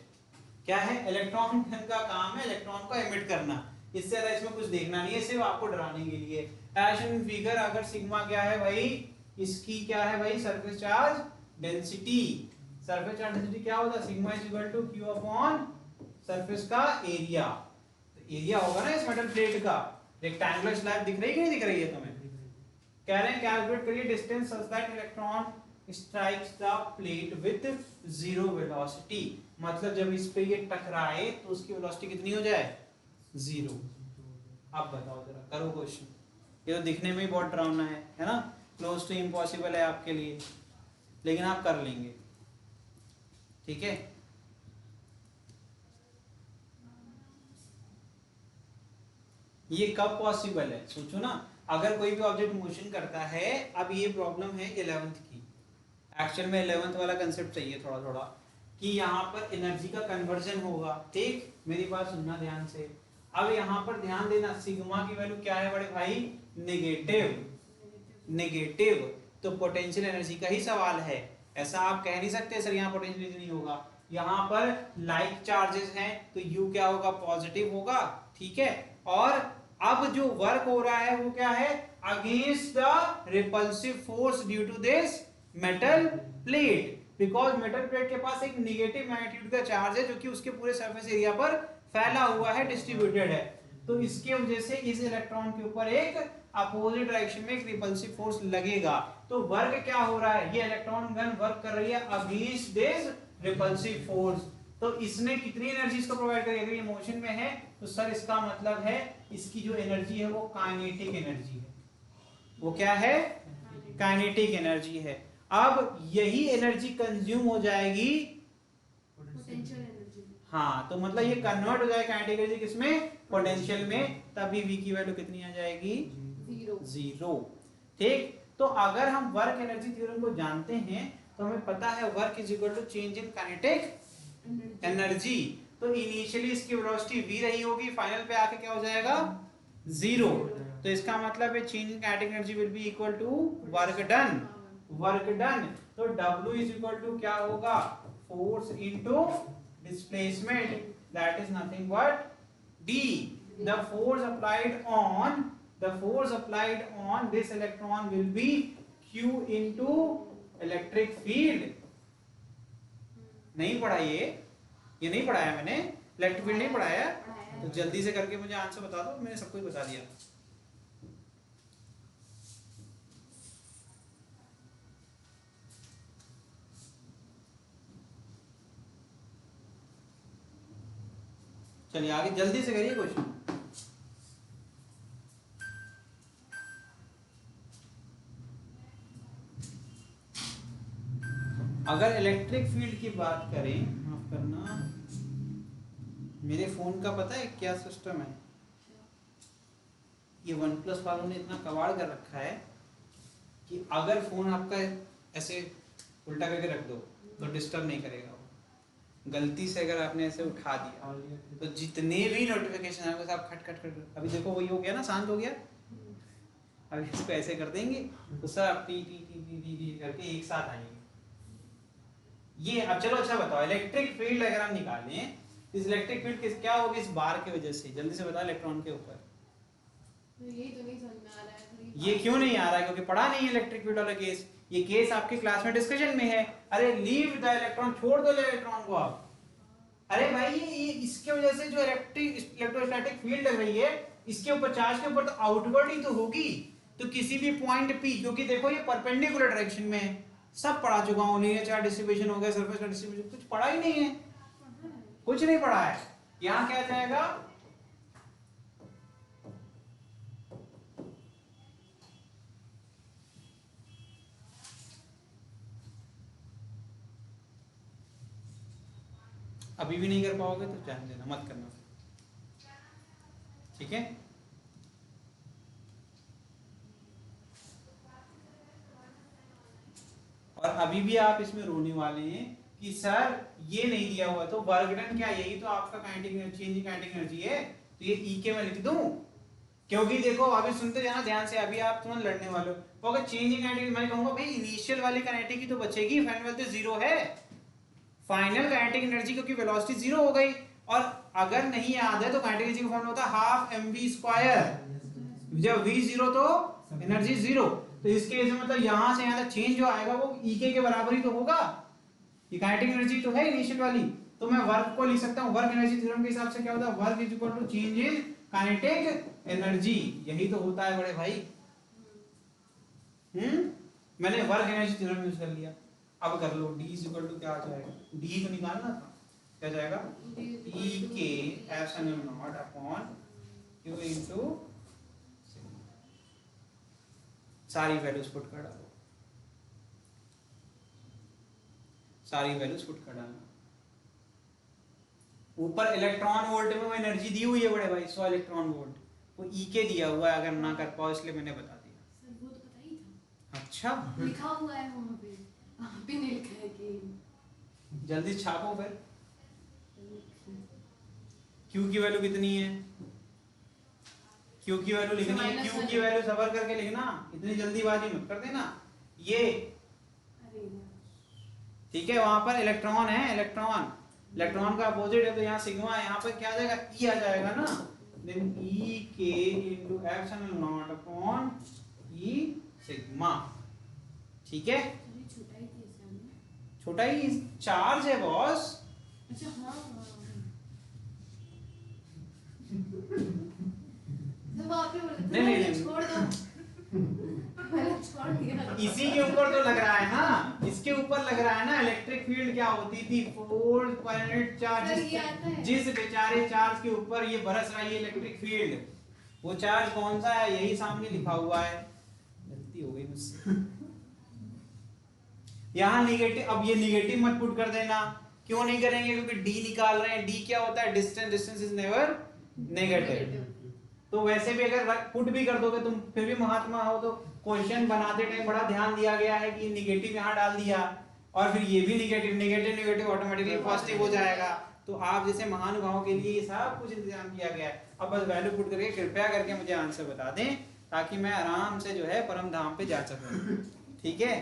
क्या है, इलेक्ट्रॉन गन का काम है इलेक्ट्रॉन को एमिट करना, इससे ज्यादा इसमें कुछ देखना नहीं है, सिर्फ आपको डराने के लिए। एज इन फिगर, अगर सिग्मा क्या है भाई, इसकी क्या है भाई, surface charge density. Surface charge density क्या होता है, sigma is equal to q upon surface का एरिया। तो एरिया होगा ना इस मेटल प्लेट का। रेक्टेंगुलर स्लैब दिख रही है कि नहीं दिख रही है तुम्हें? कह रहे हैं कैलकुलेट करिए distance such that electron strikes the plate with 0 velocity. मतलब जब इस पे ये टकराए तो उसकी वेलोसिटी कितनी हो जाए, 0। अब बताओ जरा, करो क्वेश्चन। ये तो दिखने में ही बहुत डरावना है ना, क्लोज टू इम्पॉसिबल है आपके लिए, लेकिन आप कर लेंगे, ठीक है। ये कब पॉसिबल है, सोचो ना। अगर कोई भी ऑब्जेक्ट मोशन करता है, अब ये प्रॉब्लम है 11th की, एक्चुअल में 11th वाला कंसेप्ट चाहिए थोड़ा थोड़ा, कि यहाँ पर एनर्जी का कन्वर्जन होगा। ठीक, मेरी बात सुनना ध्यान से। अब यहाँ पर ध्यान देना, सिग्मा की वैल्यू क्या है बड़े भाई, नेगेटिव। तो पोटेंशियल एनर्जी का ही सवाल है, ऐसा आप कह नहीं सकते सर यहाँ पोटेंशियल एनर्जी नहीं होगा। यहाँ पर लाइक चार्जेस हैं तो U क्या होगा, पॉजिटिव होगा, ठीक है। और अब जो वर्क हो रहा है वो क्या है, against the repulsive force due to this metal plate, because metal plate के पास एक नेगेटिव मैग्नीट्यूड का चार्ज है जो कि उसके पूरे सरफेस एरिया पर फैला हुआ है, डिस्ट्रीब्यूटेड है। तो इसके वजह से इस इलेक्ट्रॉन के ऊपर एक अपोजिट डायरेक्शन में एक रिपल्सिव फोर्स लगेगा। तो वर्क क्या हो रहा है, ये इलेक्ट्रॉन गन वर्क कर रही है अगेंस्ट दिस रिपल्सिव फोर्स। तो इसने कितनी एनर्जी इसको प्रोवाइड करी, अगर ये मोशन में है तो सर इसका मतलब है इसकी जो एनर्जी है वो काइनेटिक एनर्जी है। वो क्या है, काइनेटिक एनर्जी है। अब यही एनर्जी कंज्यूम हो जाएगी पोटेंशियल एनर्जी। हाँ, तो मतलब ये कन्वर्ट हो जाएगा काइनेटिक एनर्जी किसमें, पोटेंशियल में। तभी V की वैल्यू कितनी आ जाएगी, 0। ठीक, तो अगर हम वर्क एनर्जी थ्योरम को जानते हैं तो हमें पता है work is equal to change in kinetic energy. तो इनिशियली इसकी वेलोसिटी v रही होगी, फाइनल पे आके क्या हो जाएगा, 0। तो इसका मतलब है change in kinetic energy will be equal to work done. तो W इज इक्वल टू क्या होगा, force into displacement, that is nothing but D। The force applied on this electron will be Q into electric field। नहीं पढ़ा ये नहीं पढ़ाया मैंने, इलेक्ट्रिक फील्ड नहीं पढ़ाया। तो जल्दी से करके मुझे आंसर बता दो, मैंने सब कुछ बता दिया। चलिए आगे जल्दी से करिए क्वेश्चन। अगर इलेक्ट्रिक फील्ड की बात करें, माफ करना, मेरे फोन का पता है क्या सिस्टम है, ये OnePlus वालों ने इतना कबाड़ कर रखा है कि अगर फोन आपका ऐसे उल्टा करके रख दो तो डिस्टर्ब नहीं करेगा वो। गलती से अगर आपने ऐसे उठा दिया तो जितने भी नोटिफिकेशन आएंगे सब खट खट खट। अभी देखो वही हो गया ना, शांत हो गया। अभी इसको ऐसे कर देंगे तो सब T T T T T T करके एक साथ आएंगे। ये अब चलो अच्छा बताओ, इलेक्ट्रिक फील्ड अगर हम निकालें, इस इलेक्ट्रिक फील्ड क्या होगी इस बार की वजह से, जल्दी से बताओ, इलेक्ट्रॉन के ऊपर। यही तो नहीं समझ में आ रहा है। ये क्यों नहीं आ रहा है, क्योंकि पढ़ा नहीं है इलेक्ट्रिक फील्ड वाला केस। ये केस आपके क्लास में डिस्कशन में है। अरे लीव द इलेक्ट्रॉन, छोड़ दो इलेक्ट्रॉन को आप। अरे भाई ये इसके वजह से जो इलेक्ट्रोस्टैटिक फील्ड लग रही है, इसके ऊपर चार्ज के ऊपर तो आउटवर्ड ही तो होगी। तो किसी भी पॉइंट P, क्योंकि देखो ये परपेंडिकुलर डायरेक्शन में है, सब पढ़ा चुका हूं, लीनियर चार्ज डिस्ट्रीब्यूशन हो गया, सरफेस का डिस्ट्रीब्यूशन, कुछ पढ़ा ही नहीं है, कुछ नहीं पढ़ा है। यहां क्या जाएगा, अभी भी नहीं कर पाओगे तो ध्यान देना, मत करना, ठीक है। और अभी भी आप इसमें रोने वाले हैं कि सर ये नहीं दिया हुआ, तो वर्क डन क्या, यही तो आपका kinetic change in kinetic energy है, तो ये ई के मैं लिख दूं, क्योंकि देखो अभी सुनते जाना ध्यान से, अभी आप तुरंत लड़ने वाले हो, तो अगर चेंज इन काइनेटिक मैं कहूंगा भाई इनिशियल वाली काइनेटिक की तो बचेगी, फाइनल वाली तो जीरो है, फाइनल काइनेटिक एनर्जी क्योंकि वेलोसिटी जीरो हो गई, और अगर नहीं याद है तो काइनेटिक एनर्जी का फॉर्मूला होता है हाफ mv स्क्वायर, जब v जीरो तो एनर्जी जीरो, तो इसके केस में मतलब यहां से यहां तक चेंज जो आएगा वो ek के बराबर ही तो होगा, ये काइनेटिक एनर्जी तो है इनिशियल वाली, तो मैं वर्क को लिख सकता हूं, वर्क एनर्जी थ्योरम के हिसाब से क्या होता है, work is equal to change in kinetic energy, यही तो होता है बड़े भाई। मैंने वर्क एनर्जी थ्योरम यूज कर लिया, अब कर लो, d इज इक्वल टू क्या आ जाएगा, d तो निकालना था, क्या जाएगा, e के epsilon not upon q into, सारी वैल्यूज पुट कर डालो, सारी वैल्यूज पुट कर डालना, ऊपर इलेक्ट्रॉन वोल्ट में वो एनर्जी दी हुई है बड़े भाई 100 इलेक्ट्रॉन वोल्ट, वो ई के दिया हुआ है, अगर ना कर पाओ इसलिए मैंने बता दिया। सर वो तो पता ही था, अच्छा लिखा हुआ है वहाँ पे नहीं लिखा है कि जल्दी छापो फिर, Q की वैल्यू कितनी है, Q की वैल्यू लिखनी है, Q की वैल्यू सबर करके लिखना, इतनी जल्दीबाजी मत कर देना, ये ठीक है, वहां पर इलेक्ट्रॉन है, इलेक्ट्रॉन, इलेक्ट्रॉन का अपोजिट है, तो यहाँ सिग्मा, यहाँ पर क्या आ जाएगा, E आ जाएगा ना, देन E के into epsilon not upon E sigma, ठीक है, छोटा ही थी इसमें, छोटा ही चार्ज है बॉस, अच्छा हाँ तो वहाँ पे बोले नहीं छोड़ दो मैंने छोड़ दिया, इसी के ऊपर तो लग रहा है ना, इसके ऊपर लग रहा है ना, इलेक्ट्रिक फील्ड क्या होती थी, फोर्स पर यूनिट चार्ज, जिस बेचारे चार्ज के ऊपर ये बरस रहा है इलेक्ट्रिक फील्ड, वो चार्ज कौन सा है, यही सामने लिखा हुआ है, गलती हो गई मुझसे, यहाँ निगेटिव, अब ये निगेटिव मत पुट कर देना, क्यों नहीं करेंगे, क्योंकि डी निकाल रहे हैं, डी क्या होता है, distance, distance is never negative, तो वैसे भी अगर पुट भी कर दोगे तुम, फिर भी महात्मा हो, तो क्वेश्चन बनाते टाइम बड़ा ध्यान दिया गया है कि निगेटिव यहाँ डाल दिया, और फिर ये भी negative, negative negative automatically positive हो जाएगा, तो आप जैसे महानुभावों के लिए ये सब कुछ इंतजाम किया गया है। अब बस वैल्यू पुट करके कृपया करके मुझे आंसर बता दें, ताकि मैं आराम से जो है परम धाम पे जा सकूं, ठीक है।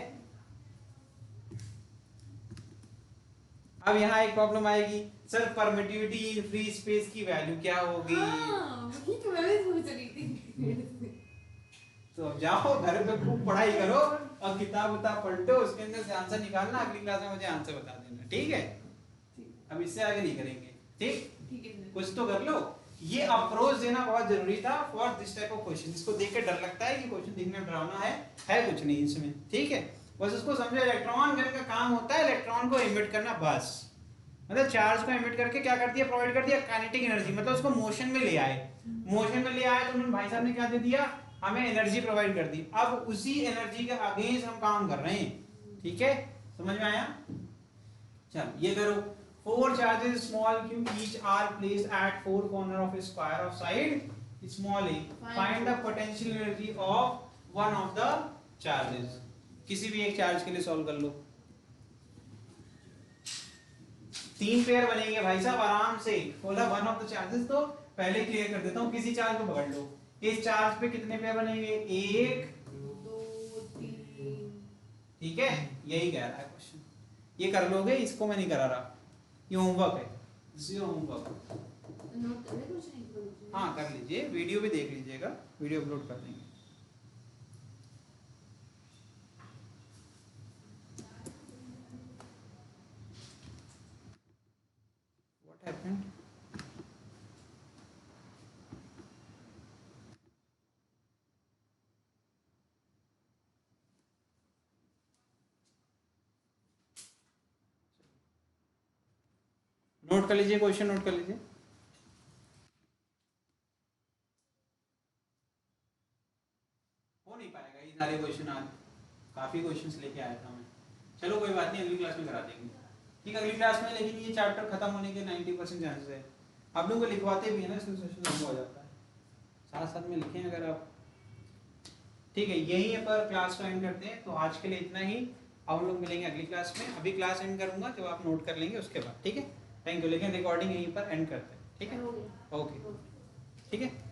अब यहाँ एक प्रॉब्लम आएगी, sir permittivity in free space की वैल्यू क्या होगी, वही तो मैं भी सोच रही थी, तो अब जाओ घर पे खूब पढ़ाई करो और किताब पलटो, उसके अंदर से आंसर निकालना, अगली क्लास में मुझे आंसर बता देना, ठीक है, अब इससे आगे नहीं करेंगे, ठीक है, कुछ तो कर लो, ये अप्रोच देना बहुत जरूरी था for this type of question, इसको देख के डर लगता है कि क्वेश्चन दिखने में डरावना है कुछ नहीं इसमें, ठीक है, बस उसको समझो, इलेक्ट्रॉन गन का काम होता है इलेक्ट्रॉन को इमिट करना, बस, मतलब चार्ज को इमिट करके क्या कर दिया, प्रोवाइड कर दिया काइनेटिक एनर्जी, मतलब उसको मोशन में ले आए, मोशन में ले आए तो उन्होंने भाई साहब ने क्या दे दिया, हमें एनर्जी प्रोवाइड कर दी, अब उसी एनर्जी के अगेंस्ट हम काम कर रहे हैं, ठीक है, समझ में आया, चल ये करो, 4 charges small q each are placed at 4 corner of a square of side small a, find the potential energy of one of the charges, किसी भी एक चार्ज के लिए सॉल्व कर लो, 3 पेयर बनेंगे भाई साहब आराम से, बोला वन ऑफ द चार्जेस, तो पहले क्लियर कर देता हूँ, किसी चार्ज को पकड़ लो, इस चार्ज पे कितने पेयर बनेंगे, 1 2 3, ठीक है, यही कह रहा है क्वेश्चन, ये कर लोगे, इसको मैं नहीं करा रहा, ये होमवर्क है, दिस इज होमवर्क, नोट कर ले कुछ नहीं, हाँ कर लीजिए, वीडियो भी देख लीजिएगा, वीडियो अपलोड कर देंगे। What happened? नोट कर लीजिए, क्वेश्चन नोट कर लीजिए, सारे क्वेश्चन आज काफ़ी क्वेश्चंस लेके आया था मैं। चलो कोई बात नहीं, अगली क्लास में करा देंगे। ठीक है, अगली क्लास में, लेकिन ये चैप्टर खत्म होने के 90% चांसेस है। आप लोगों को लिखवाते भी है ना, इसलिए सेशन लंबा हो जाता है। साथ साथ में लिखें अगर आप। ठीक है, यहीं पर क्लास को एंड करते हैं। तो आज के लिए इतना ही। अब हम लोग मिलेंगे अगली क्लास में। अभी क्लास एंड करूंगा तो आप नोट कर लेंगे उसके बाद। ठीक है, थैंक यू। लेकिन रिकॉर्डिंग यहीं पर एंड करते हैं। ठीक है, ओके, ठीक है।